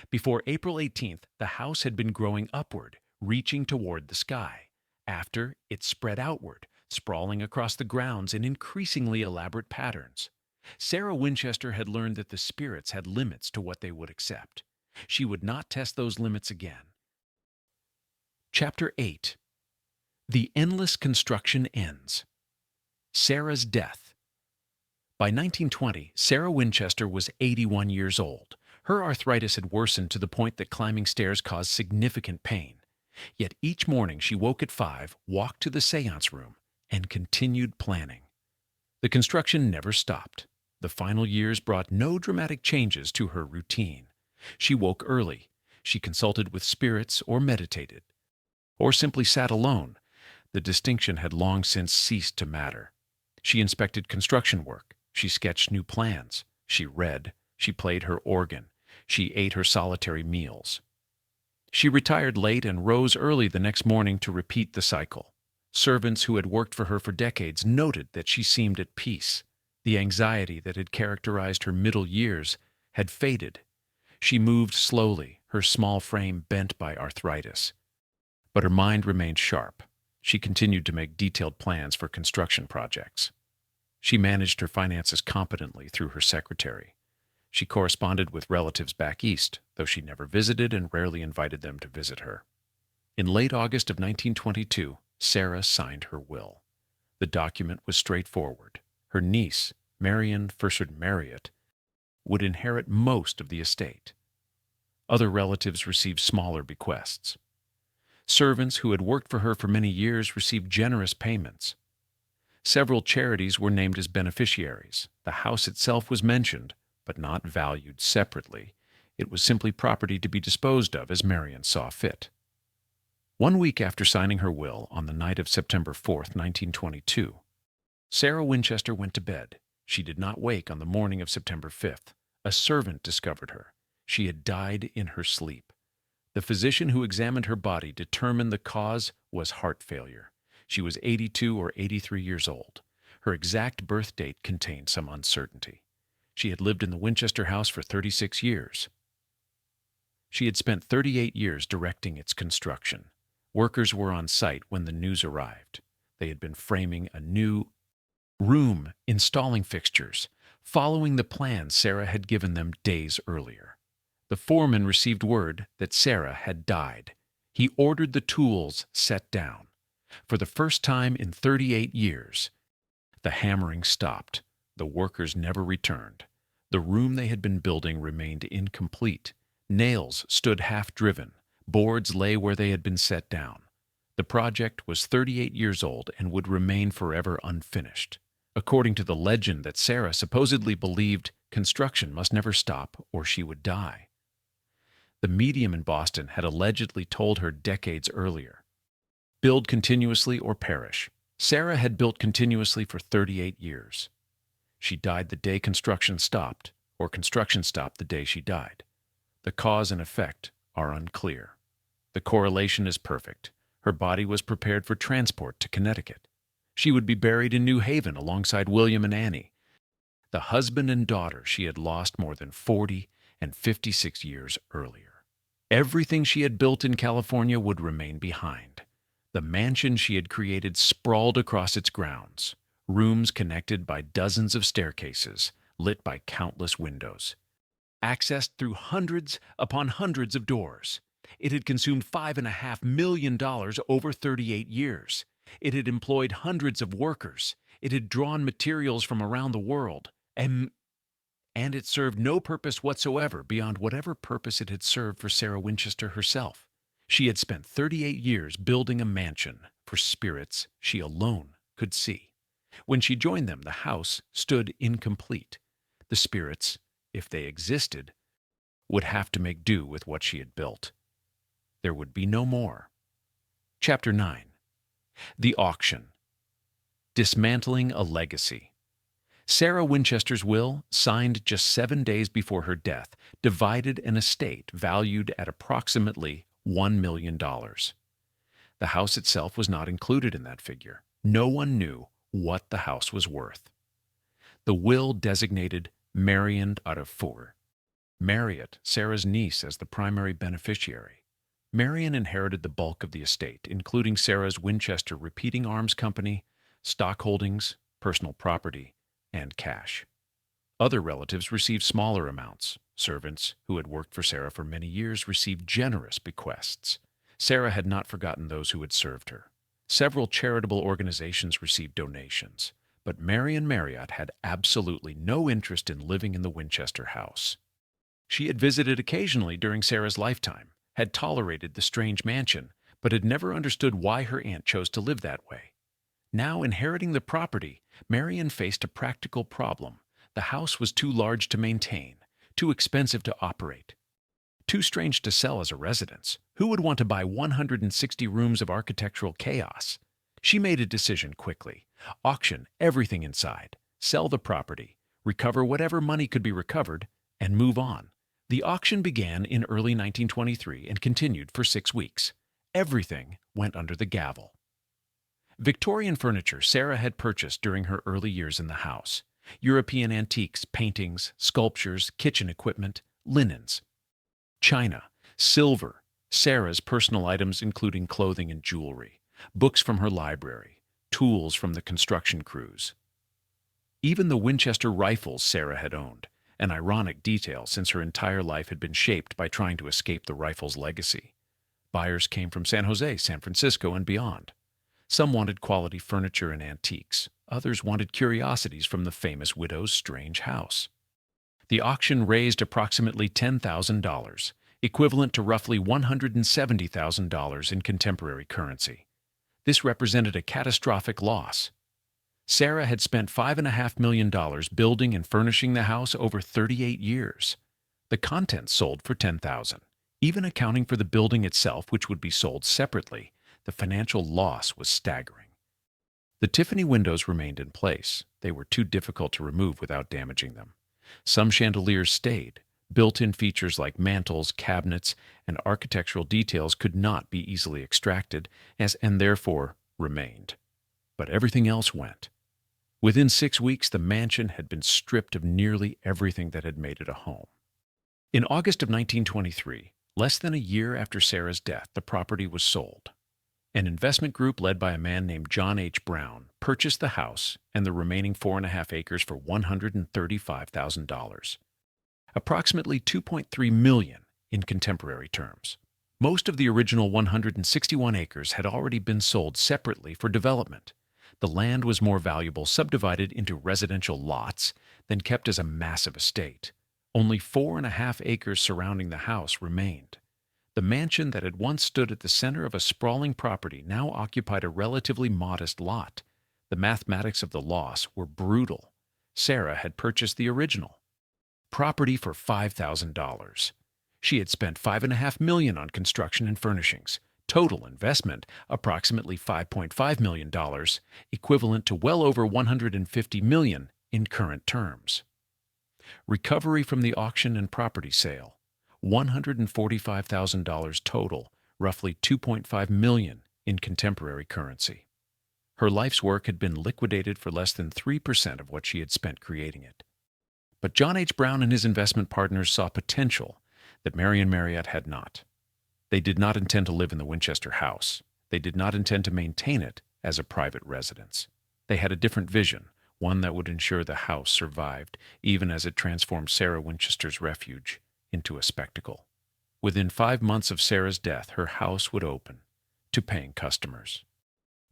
Before April 18th, the house had been growing upward, reaching toward the sky. After, it spread outward, sprawling across the grounds in increasingly elaborate patterns. Sarah Winchester had learned that the spirits had limits to what they would accept. She would not test those limits again. Chapter 8. The endless construction ends. Sarah's death. By 1920, Sarah Winchester was 81 years old. Her arthritis had worsened to the point that climbing stairs caused significant pain. Yet each morning she woke at 5, walked to the seance room, and continued planning. The construction never stopped. The final years brought no dramatic changes to her routine. She woke early. She consulted with spirits or meditated, or simply sat alone. The distinction had long since ceased to matter. She inspected construction work. She sketched new plans. She read. She played her organ. She ate her solitary meals. She retired late and rose early the next morning to repeat the cycle. Servants who had worked for her for decades noted that she seemed at peace. The anxiety that had characterized her middle years had faded. She moved slowly, her small frame bent by arthritis. But her mind remained sharp. She continued to make detailed plans for construction projects. She managed her finances competently through her secretary. She corresponded with relatives back east, though she never visited and rarely invited them to visit her. In late August of 1922, Sarah signed her will. The document was straightforward. Her niece, Marion Fursard Marriott, would inherit most of the estate. Other relatives received smaller bequests. Servants who had worked for her for many years received generous payments. Several charities were named as beneficiaries. The house itself was mentioned, but not valued separately. It was simply property to be disposed of as Marion saw fit. 1 week after signing her will, on the night of September 4th, 1922, Sarah Winchester went to bed. She did not wake on the morning of September 5th. A servant discovered her. She had died in her sleep. The physician who examined her body determined the cause was heart failure. She was 82 or 83 years old. Her exact birth date contained some uncertainty. She had lived in the Winchester house for 36 years. She had spent 38 years directing its construction. Workers were on site when the news arrived. They had been framing a new room, installing fixtures, following the plans Sarah had given them days earlier. The foreman received word that Sarah had died. He ordered the tools set down. For the first time in 38 years, the hammering stopped. The workers never returned. The room they had been building remained incomplete. Nails stood half-driven. Boards lay where they had been set down. The project was 38 years old and would remain forever unfinished. According to the legend that Sarah supposedly believed, construction must never stop or she would die. The medium in Boston had allegedly told her decades earlier, "Build continuously or perish." Sarah had built continuously for 38 years. She died the day construction stopped, or construction stopped the day she died. The cause and effect are unclear. The correlation is perfect. Her body was prepared for transport to Connecticut. She would be buried in New Haven alongside William and Annie, the husband and daughter she had lost more than 40 and 56 years earlier. Everything she had built in California would remain behind. The mansion she had created sprawled across its grounds, rooms connected by dozens of staircases, lit by countless windows, accessed through hundreds upon hundreds of doors. It had consumed $5.5 million over 38 years. It had employed hundreds of workers. It had drawn materials from around the world. And it served no purpose whatsoever beyond whatever purpose it had served for Sarah Winchester herself. She had spent 38 years building a mansion for spirits she alone could see. When she joined them, the house stood incomplete. The spirits, if they existed, would have to make do with what she had built. There would be no more. Chapter 9. The Auction. Dismantling a Legacy. Sarah Winchester's will, signed just 7 days before her death, divided an estate valued at approximately $1 million. The house itself was not included in that figure. No one knew what the house was worth. The will designated Marion Marriott, Sarah's niece, as the primary beneficiary. Marion inherited the bulk of the estate, including Sarah's Winchester Repeating Arms Company, stock holdings, personal property, and cash. Other relatives received smaller amounts. Servants who had worked for Sarah for many years received generous bequests. Sarah had not forgotten those who had served her. Several charitable organizations received donations, but Marion Marriott had absolutely no interest in living in the Winchester house. She had visited occasionally during Sarah's lifetime, had tolerated the strange mansion, but had never understood why her aunt chose to live that way. Now, inheriting the property, Marion faced a practical problem. The house was too large to maintain, too expensive to operate, too strange to sell as a residence. Who would want to buy 160 rooms of architectural chaos? She made a decision quickly. Auction everything inside, sell the property, recover whatever money could be recovered, and move on. The auction began in early 1923 and continued for 6 weeks. Everything went under the gavel. Victorian furniture Sarah had purchased during her early years in the house. European antiques, paintings, sculptures, kitchen equipment, linens, china, silver, Sarah's personal items including clothing and jewelry, books from her library, tools from the construction crews. Even the Winchester rifles Sarah had owned, an ironic detail since her entire life had been shaped by trying to escape the rifle's legacy. Buyers came from San Jose, San Francisco, and beyond. Some wanted quality furniture and antiques. Others wanted curiosities from the famous widow's strange house. The auction raised approximately $10,000, equivalent to roughly $170,000 in contemporary currency. This represented a catastrophic loss. Sarah had spent $5.5 million building and furnishing the house over 38 years. The contents sold for $10,000. Even accounting for the building itself, which would be sold separately, the financial loss was staggering. The Tiffany windows remained in place. They were too difficult to remove without damaging them. Some chandeliers stayed. Built-in features like mantels, cabinets, and architectural details could not be easily extracted, and therefore remained. But everything else went. Within 6 weeks, the mansion had been stripped of nearly everything that had made it a home. In August of 1923, less than a year after Sarah's death, the property was sold. An investment group led by a man named John H. Brown purchased the house and the remaining 4.5 acres for $135,000. Approximately $2.3 million in contemporary terms. Most of the original 161 acres had already been sold separately for development. The land was more valuable subdivided into residential lots than kept as a massive estate. Only 4.5 acres surrounding the house remained. The mansion that had once stood at the center of a sprawling property now occupied a relatively modest lot. The mathematics of the loss were brutal. Sarah had purchased the original property for $5,000. She had spent $5.5 million on construction and furnishings. Total investment, approximately $5.5 million, equivalent to well over $150 million in current terms. Recovery from the auction and property sale, $145,000 total, roughly $2.5 million in contemporary currency. Her life's work had been liquidated for less than 3% of what she had spent creating it. But John H. Brown and his investment partners saw potential that Marion Marriott had not. They did not intend to live in the Winchester house. They did not intend to maintain it as a private residence. They had a different vision, one that would ensure the house survived, even as it transformed Sarah Winchester's refuge into a spectacle. Within 5 months of Sarah's death, her house would open to paying customers.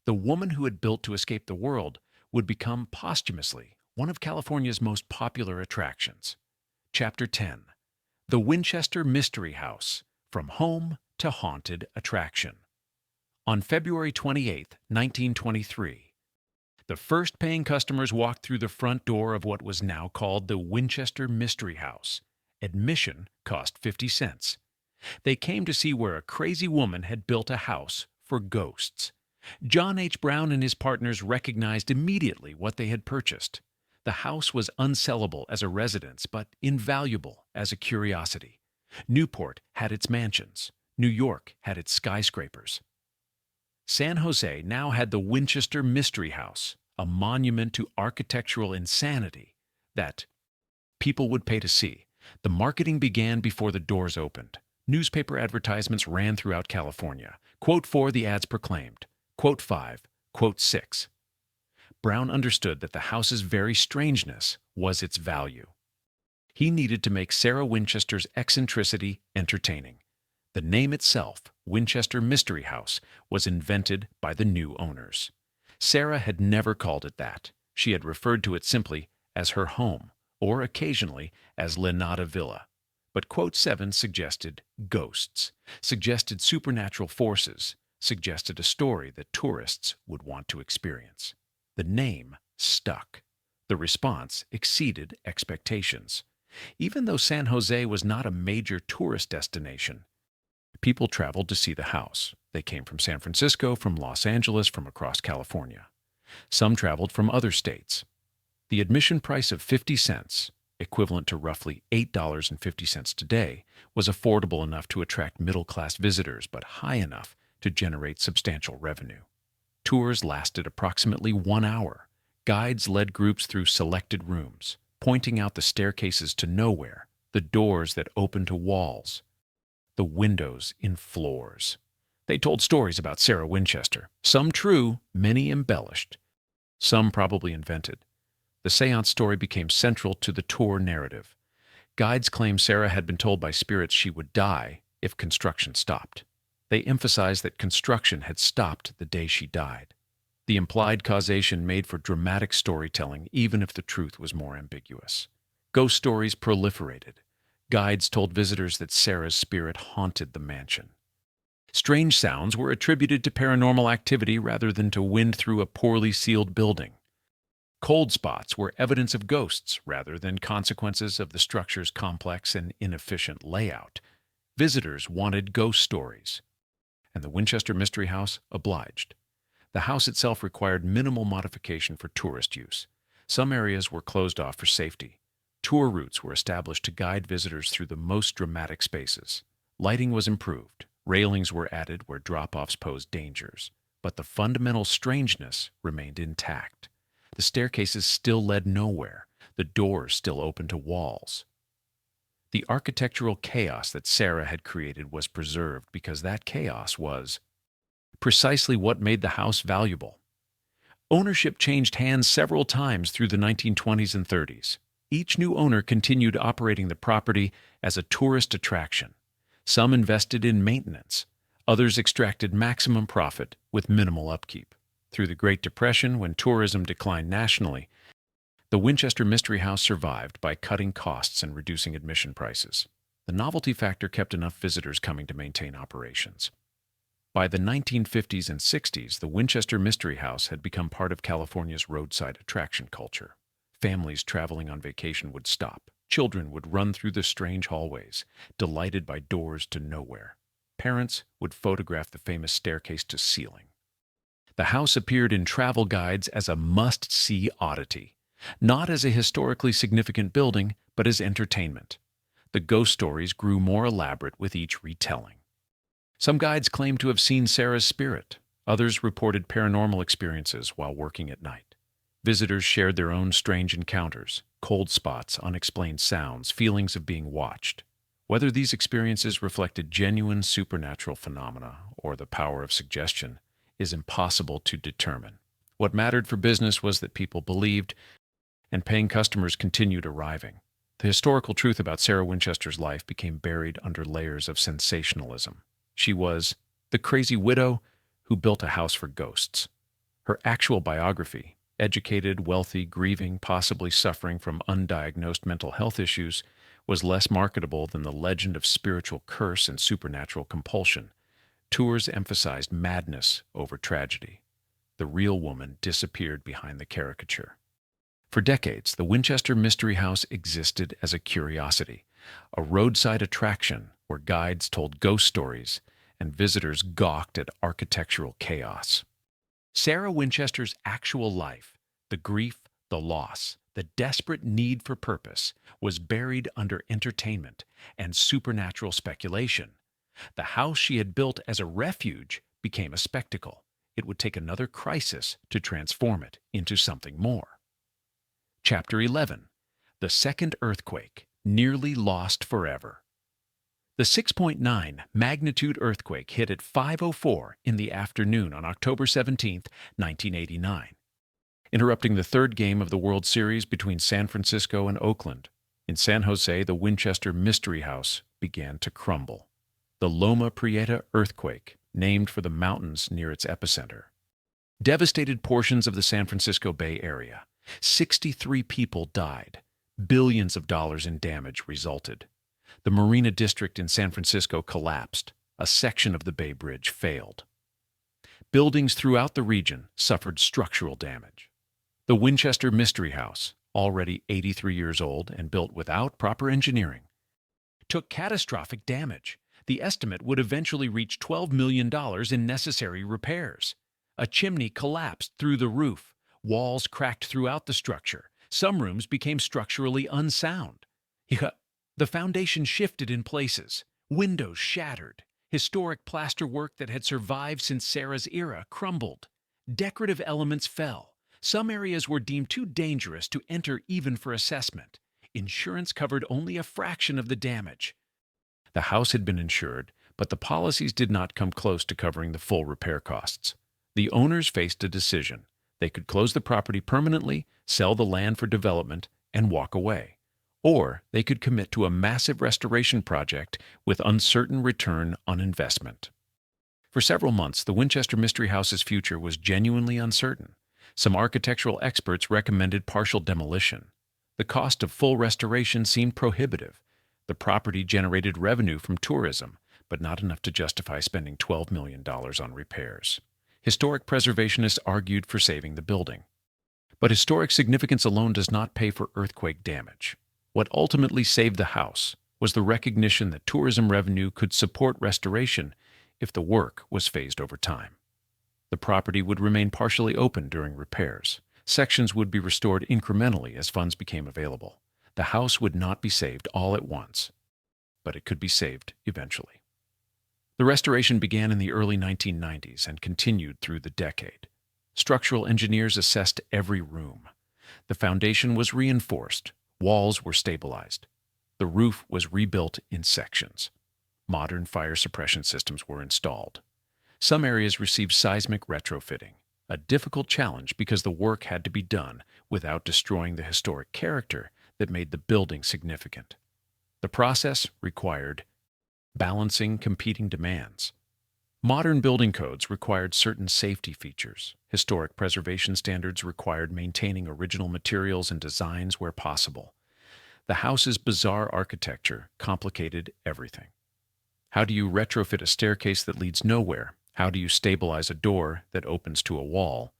The woman who had built to escape the world would become posthumously one of California's most popular attractions. Chapter 10. The Winchester Mystery House, from home to haunted attraction. On February 28, 1923, the first paying customers walked through the front door of what was now called the Winchester Mystery House. Admission cost 50 cents. They came to see where a crazy woman had built a house for ghosts. John H. Brown and his partners recognized immediately what they had purchased. The house was unsellable as a residence, but invaluable as a curiosity. Newport had its mansions. New York had its skyscrapers. San Jose now had the Winchester Mystery House, a monument to architectural insanity that people would pay to see. The marketing began before the doors opened. Newspaper advertisements ran throughout California. Quote 4, the ads proclaimed. Quote 5, quote 6. Brown understood that the house's very strangeness was its value. He needed to make Sarah Winchester's eccentricity entertaining. The name itself, Winchester Mystery House, was invented by the new owners. Sarah had never called it that. She had referred to it simply as her home, or occasionally as Lenata Villa. But quote 7 suggested ghosts, suggested supernatural forces, suggested a story that tourists would want to experience. The name stuck. The response exceeded expectations. Even though San Jose was not a major tourist destination, people traveled to see the house. They came from San Francisco, from Los Angeles, from across California. Some traveled from other states. The admission price of 50 cents, equivalent to roughly $8.50 today, was affordable enough to attract middle-class visitors, but high enough to generate substantial revenue. Tours lasted approximately 1 hour. Guides led groups through selected rooms, pointing out the staircases to nowhere, the doors that opened to walls, the windows in floors. They told stories about Sarah Winchester, some true, many embellished, some probably invented. The seance story became central to the tour narrative. Guides claimed Sarah had been told by spirits she would die if construction stopped. They emphasized that construction had stopped the day she died. The implied causation made for dramatic storytelling, even if the truth was more ambiguous. Ghost stories proliferated. Guides told visitors that Sarah's spirit haunted the mansion. Strange sounds were attributed to paranormal activity rather than to wind through a poorly sealed building. Cold spots were evidence of ghosts rather than consequences of the structure's complex and inefficient layout. Visitors wanted ghost stories, and the Winchester Mystery House obliged. The house itself required minimal modification for tourist use. Some areas were closed off for safety. Tour routes were established to guide visitors through the most dramatic spaces. Lighting was improved. Railings were added where drop-offs posed dangers. But the fundamental strangeness remained intact. The staircases still led nowhere. The doors still opened to walls. The architectural chaos that Sarah had created was preserved because that chaos was precisely what made the house valuable. Ownership changed hands several times through the 1920s and 30s. Each new owner continued operating the property as a tourist attraction. Some invested in maintenance. Others extracted maximum profit with minimal upkeep. Through the Great Depression, when tourism declined nationally, the Winchester Mystery House survived by cutting costs and reducing admission prices. The novelty factor kept enough visitors coming to maintain operations. By the 1950s and 60s, the Winchester Mystery House had become part of California's roadside attraction culture. Families traveling on vacation would stop. Children would run through the strange hallways, delighted by doors to nowhere. Parents would photograph the famous staircase to ceiling. The house appeared in travel guides as a must-see oddity, not as a historically significant building, but as entertainment. The ghost stories grew more elaborate with each retelling. Some guides claimed to have seen Sarah's spirit. Others reported paranormal experiences while working at night. Visitors shared their own strange encounters, cold spots, unexplained sounds, feelings of being watched. Whether these experiences reflected genuine supernatural phenomena or the power of suggestion is impossible to determine. What mattered for business was that people believed, and paying customers continued arriving. The historical truth about Sarah Winchester's life became buried under layers of sensationalism. She was the crazy widow who built a house for ghosts. Her actual biography, educated, wealthy, grieving, possibly suffering from undiagnosed mental health issues, was less marketable than the legend of spiritual curse and supernatural compulsion. Tours emphasized madness over tragedy. The real woman disappeared behind the caricature. For decades, the Winchester Mystery House existed as a curiosity, a roadside attraction where guides told ghost stories and visitors gawked at architectural chaos. Sarah Winchester's actual life, the grief, the loss, the desperate need for purpose, was buried under entertainment and supernatural speculation. The house she had built as a refuge became a spectacle. It would take another crisis to transform it into something more. Chapter 11. The Second Earthquake, Nearly Lost Forever. The 6.9 magnitude earthquake hit at 5:04 in the afternoon on October 17, 1989, interrupting the third game of the World Series between San Francisco and Oakland. In San Jose, the Winchester Mystery House began to crumble. The Loma Prieta earthquake, named for the mountains near its epicenter, devastated portions of the San Francisco Bay Area. 63 people died. Billions of dollars in damage resulted. The Marina District in San Francisco collapsed. A section of the Bay Bridge failed. Buildings throughout the region suffered structural damage. The Winchester Mystery House, already 83 years old and built without proper engineering, took catastrophic damage. The estimate would eventually reach $12 million in necessary repairs. A chimney collapsed through the roof. Walls cracked throughout the structure. Some rooms became structurally unsound. The foundation shifted in places. Windows shattered. Historic plasterwork that had survived since Sarah's era crumbled. Decorative elements fell. Some areas were deemed too dangerous to enter even for assessment. Insurance covered only a fraction of the damage. The house had been insured, but the policies did not come close to covering the full repair costs. The owners faced a decision. They could close the property permanently, sell the land for development, and walk away. Or they could commit to a massive restoration project with uncertain return on investment. For several months, the Winchester Mystery House's future was genuinely uncertain. Some architectural experts recommended partial demolition. The cost of full restoration seemed prohibitive. The property generated revenue from tourism, but not enough to justify spending $12 million on repairs. Historic preservationists argued for saving the building. But historic significance alone does not pay for earthquake damage. What ultimately saved the house was the recognition that tourism revenue could support restoration if the work was phased over time. The property would remain partially open during repairs. Sections would be restored incrementally as funds became available. The house would not be saved all at once, but it could be saved eventually. The restoration began in the early 1990s and continued through the decade. Structural engineers assessed every room. The foundation was reinforced, walls were stabilized. The roof was rebuilt in sections. Modern fire suppression systems were installed. Some areas received seismic retrofitting, a difficult challenge because the work had to be done without destroying the historic character that made the building significant. The process required balancing competing demands. Modern building codes required certain safety features. Historic preservation standards required maintaining original materials and designs where possible. The house's bizarre architecture complicated everything. How do you retrofit a staircase that leads nowhere? How do you stabilize a door that opens to a wall?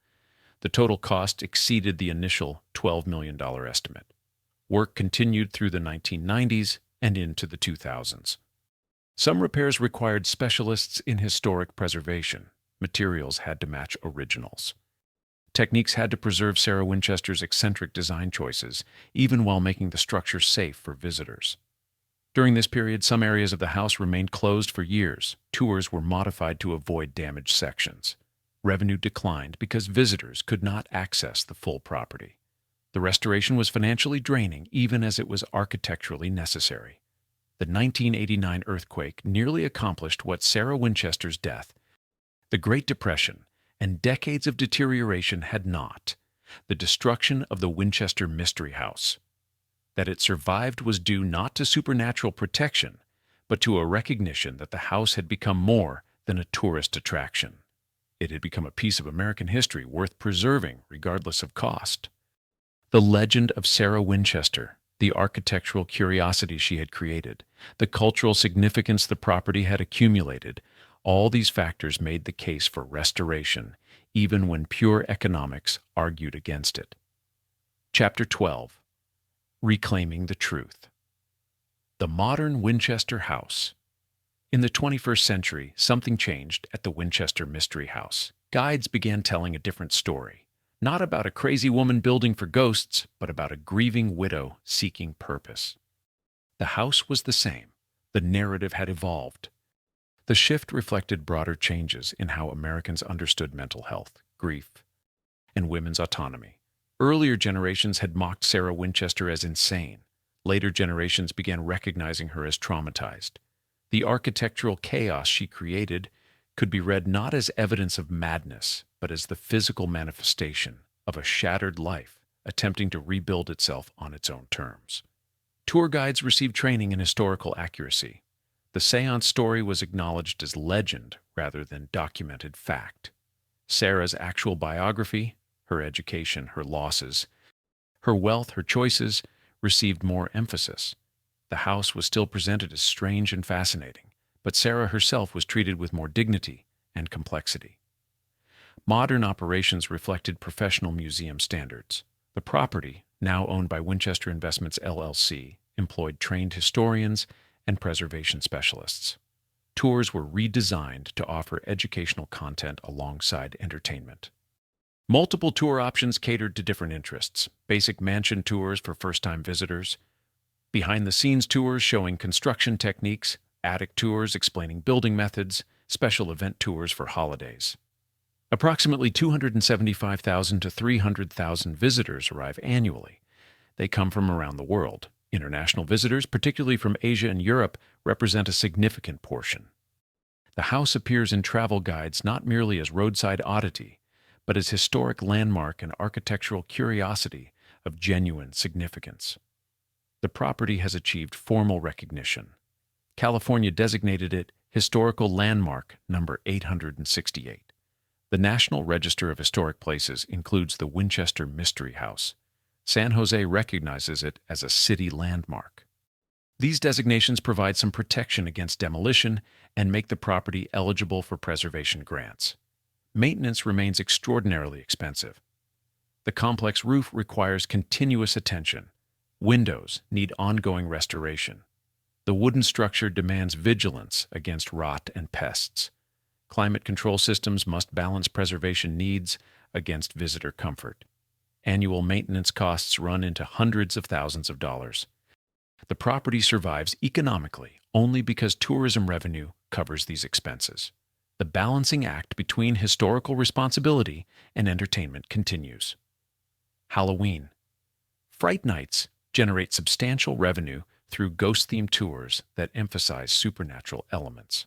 The total cost exceeded the initial $12 million estimate. Work continued through the 1990s and into the 2000s. Some repairs required specialists in historic preservation. Materials had to match originals. Techniques had to preserve Sarah Winchester's eccentric design choices, even while making the structure safe for visitors. During this period, some areas of the house remained closed for years. Tours were modified to avoid damaged sections. Revenue declined because visitors could not access the full property. The restoration was financially draining, even as it was architecturally necessary. The 1989 earthquake nearly accomplished what Sarah Winchester's death, the Great Depression, and decades of deterioration had not: the destruction of the Winchester Mystery House. That it survived was due not to supernatural protection, but to a recognition that the house had become more than a tourist attraction. It had become a piece of American history worth preserving regardless of cost. The legend of Sarah Winchester, the architectural curiosity she had created, the cultural significance the property had accumulated, all these factors made the case for restoration, even when pure economics argued against it. Chapter 12. Reclaiming the Truth. The modern Winchester House. In the 21st century, something changed at the Winchester Mystery House. Guides began telling a different story. Not about a crazy woman building for ghosts, but about a grieving widow seeking purpose. The house was the same. The narrative had evolved. The shift reflected broader changes in how Americans understood mental health, grief, and women's autonomy. Earlier generations had mocked Sarah Winchester as insane. Later generations began recognizing her as traumatized. The architectural chaos she created could be read not as evidence of madness, but as the physical manifestation of a shattered life attempting to rebuild itself on its own terms. Tour guides received training in historical accuracy. The seance story was acknowledged as legend rather than documented fact. Sarah's actual biography, her education, her losses, her wealth, her choices, received more emphasis. The house was still presented as strange and fascinating, but Sarah herself was treated with more dignity and complexity. Modern operations reflected professional museum standards. The property, now owned by Winchester Investments LLC, employed trained historians and preservation specialists. Tours were redesigned to offer educational content alongside entertainment. Multiple tour options catered to different interests: basic mansion tours for first-time visitors, behind-the-scenes tours showing construction techniques, attic tours explaining building methods, special event tours for holidays. Approximately 275,000 to 300,000 visitors arrive annually. They come from around the world. International visitors, particularly from Asia and Europe, represent a significant portion. The house appears in travel guides not merely as roadside oddity, but as historic landmark and architectural curiosity of genuine significance. The property has achieved formal recognition. California designated it Historical Landmark number 868. The National Register of Historic Places includes the Winchester Mystery House. San Jose recognizes it as a city landmark. These designations provide some protection against demolition and make the property eligible for preservation grants. Maintenance remains extraordinarily expensive. The complex roof requires continuous attention. Windows need ongoing restoration. The wooden structure demands vigilance against rot and pests. Climate control systems must balance preservation needs against visitor comfort. Annual maintenance costs run into hundreds of thousands of dollars. The property survives economically only because tourism revenue covers these expenses. The balancing act between historical responsibility and entertainment continues. Halloween. Fright Nights generate substantial revenue through ghost-themed tours that emphasize supernatural elements.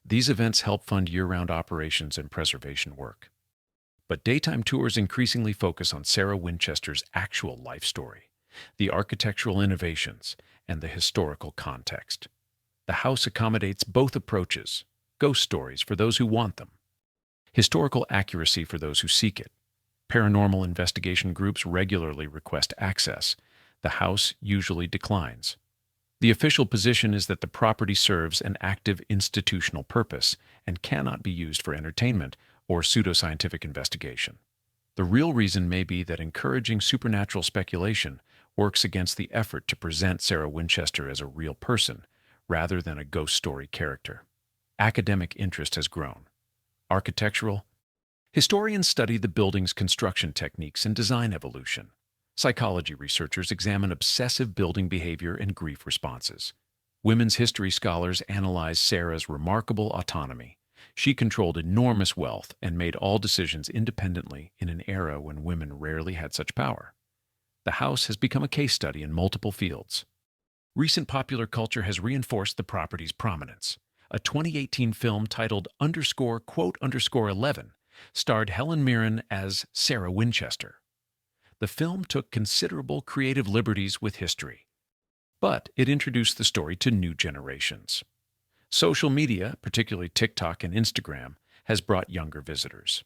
These events help fund year-round operations and preservation work. But daytime tours increasingly focus on Sarah Winchester's actual life story, the architectural innovations, and the historical context. The house accommodates both approaches: ghost stories for those who want them, historical accuracy for those who seek it. Paranormal investigation groups regularly request access. The house usually declines. The official position is that the property serves an active institutional purpose and cannot be used for entertainment or pseudoscientific investigation. The real reason may be that encouraging supernatural speculation works against the effort to present Sarah Winchester as a real person rather than a ghost story character. Academic interest has grown. Architectural. Historians study the building's construction techniques and design evolution. Psychology researchers examine obsessive building behavior and grief responses. Women's history scholars analyze Sarah's remarkable autonomy. She controlled enormous wealth and made all decisions independently in an era when women rarely had such power. The house has become a case study in multiple fields. Recent popular culture has reinforced the property's prominence. A 2018 film titled _11 starred Helen Mirren as Sarah Winchester. The film took considerable creative liberties with history, but it introduced the story to new generations. Social media, particularly TikTok and Instagram, has brought younger visitors.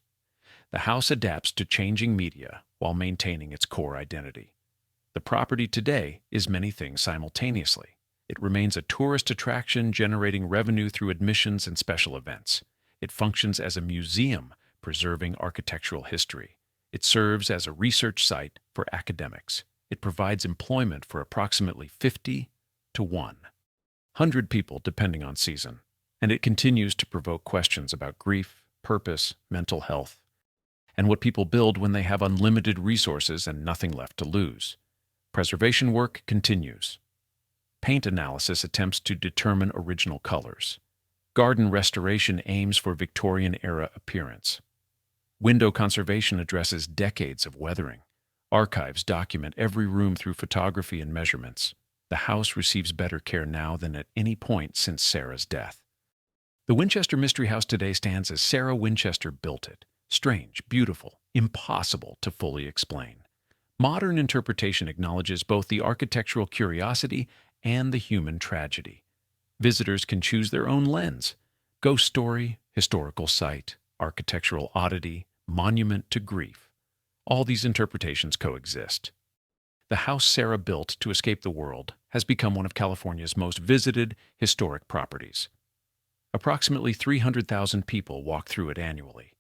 The house adapts to changing media while maintaining its core identity. The property today is many things simultaneously. It remains a tourist attraction generating revenue through admissions and special events. It functions as a museum preserving architectural history. It serves as a research site for academics. It provides employment for approximately 50 to 100 people depending on season. And it continues to provoke questions about grief, purpose, mental health, and what people build when they have unlimited resources and nothing left to lose. Preservation work continues. Paint analysis attempts to determine original colors. Garden restoration aims for Victorian-era appearance. Window conservation addresses decades of weathering. Archives document every room through photography and measurements. The house receives better care now than at any point since Sarah's death. The Winchester Mystery House today stands as Sarah Winchester built it. Strange, beautiful, impossible to fully explain. Modern interpretation acknowledges both the architectural curiosity and the human tragedy. Visitors can choose their own lens: ghost story, historical site, architectural oddity, monument to grief. All these interpretations coexist. The house Sarah built to escape the world has become one of California's most visited historic properties. Approximately 300,000 people walk through it annually,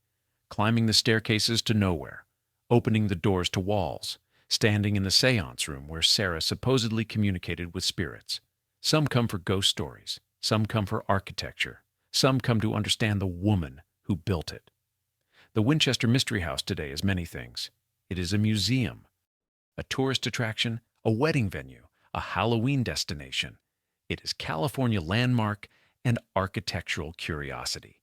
climbing the staircases to nowhere, opening the doors to walls, standing in the seance room where Sarah supposedly communicated with spirits. Some come for ghost stories, some come for architecture, some come to understand the woman who built it. The Winchester Mystery House today is many things. It is a museum, a tourist attraction, a wedding venue, a Halloween destination. It is California landmark and architectural curiosity.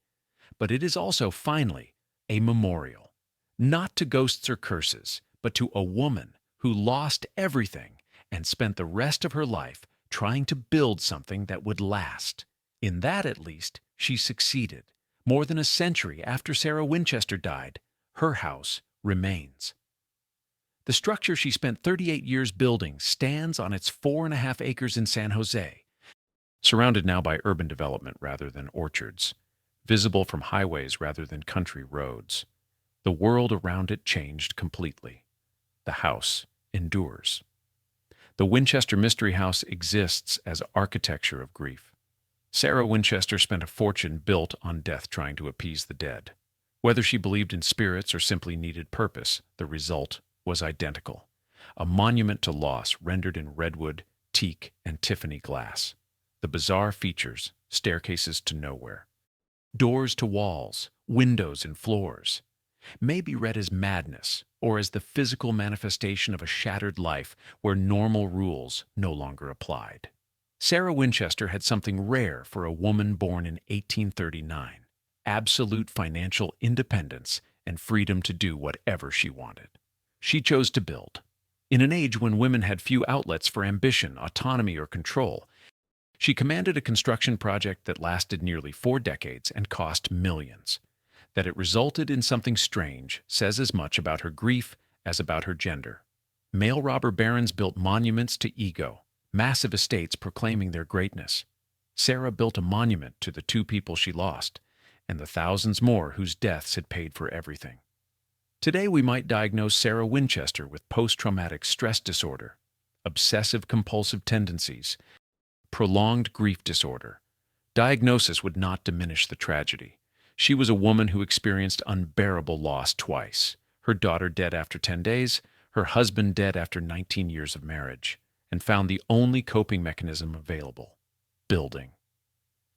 But it is also, finally, a memorial, not to ghosts or curses, but to a woman who lost everything and spent the rest of her life trying to build something that would last. In that, at least, she succeeded. More than a century after Sarah Winchester died, her house remains. The structure she spent 38 years building stands on its 4.5 acres in San Jose, surrounded now by urban development rather than orchards, visible from highways rather than country roads. The world around it changed completely. The house, endures. The Winchester Mystery House exists as architecture of grief. Sarah Winchester spent a fortune built on death trying to appease the dead. Whether she believed in spirits or simply needed purpose, the result was identical. A monument to loss rendered in redwood, teak, and Tiffany glass. The bizarre features, staircases to nowhere, doors to walls, windows and floors, may be read as madness or as the physical manifestation of a shattered life where normal rules no longer applied. Sarah Winchester had something rare for a woman born in 1839: absolute financial independence and freedom to do whatever she wanted. She chose to build. In an age when women had few outlets for ambition, autonomy, or control, she commanded a construction project that lasted nearly 4 decades and cost millions. That it resulted in something strange says as much about her grief as about her gender. Male robber barons built monuments to ego, massive estates proclaiming their greatness. Sarah built a monument to the 2 people she lost, and the thousands more whose deaths had paid for everything. Today we might diagnose Sarah Winchester with post-traumatic stress disorder, obsessive-compulsive tendencies, prolonged grief disorder. Diagnosis would not diminish the tragedy. She was a woman who experienced unbearable loss twice: her daughter dead after 10 days, her husband dead after 19 years of marriage, and found the only coping mechanism available: building.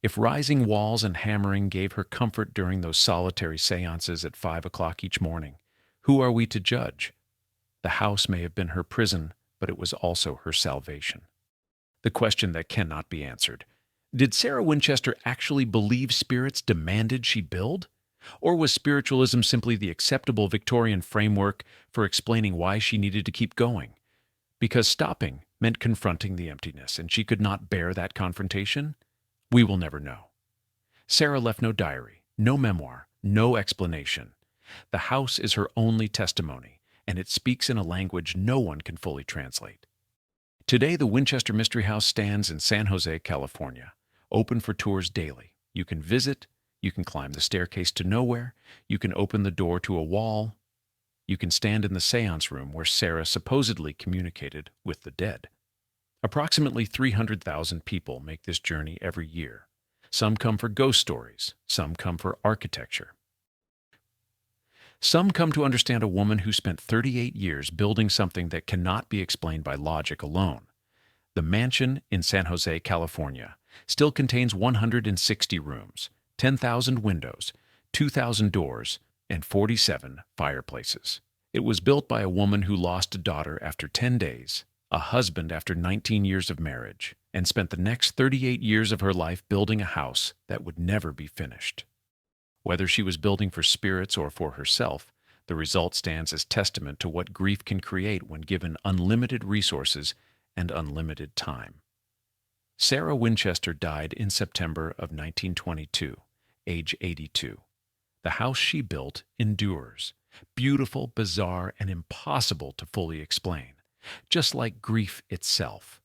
If rising walls and hammering gave her comfort during those solitary seances at 5 o'clock each morning, who are we to judge? The house may have been her prison, but it was also her salvation. The question that cannot be answered: did Sarah Winchester actually believe spirits demanded she build? Or was spiritualism simply the acceptable Victorian framework for explaining why she needed to keep going? Because stopping meant confronting the emptiness, and she could not bear that confrontation? We will never know. Sarah left no diary, no memoir, no explanation. The house is her only testimony, and it speaks in a language no one can fully translate. Today, the Winchester Mystery House stands in San Jose, California, open for tours daily. You can visit, you can climb the staircase to nowhere, you can open the door to a wall, you can stand in the seance room where Sarah supposedly communicated with the dead. Approximately 300,000 people make this journey every year. Some come for ghost stories, some come for architecture. Some come to understand a woman who spent 38 years building something that cannot be explained by logic alone. The mansion in San Jose, California, still contains 160 rooms, 10,000 windows, 2,000 doors, and 47 fireplaces. It was built by a woman who lost a daughter after 10 days, a husband after 19 years of marriage, and spent the next 38 years of her life building a house that would never be finished. Whether she was building for spirits or for herself, the result stands as testament to what grief can create when given unlimited resources and unlimited time. Sarah Winchester died in September of 1922, age 82. The house she built endures, beautiful, bizarre, and impossible to fully explain, just like grief itself.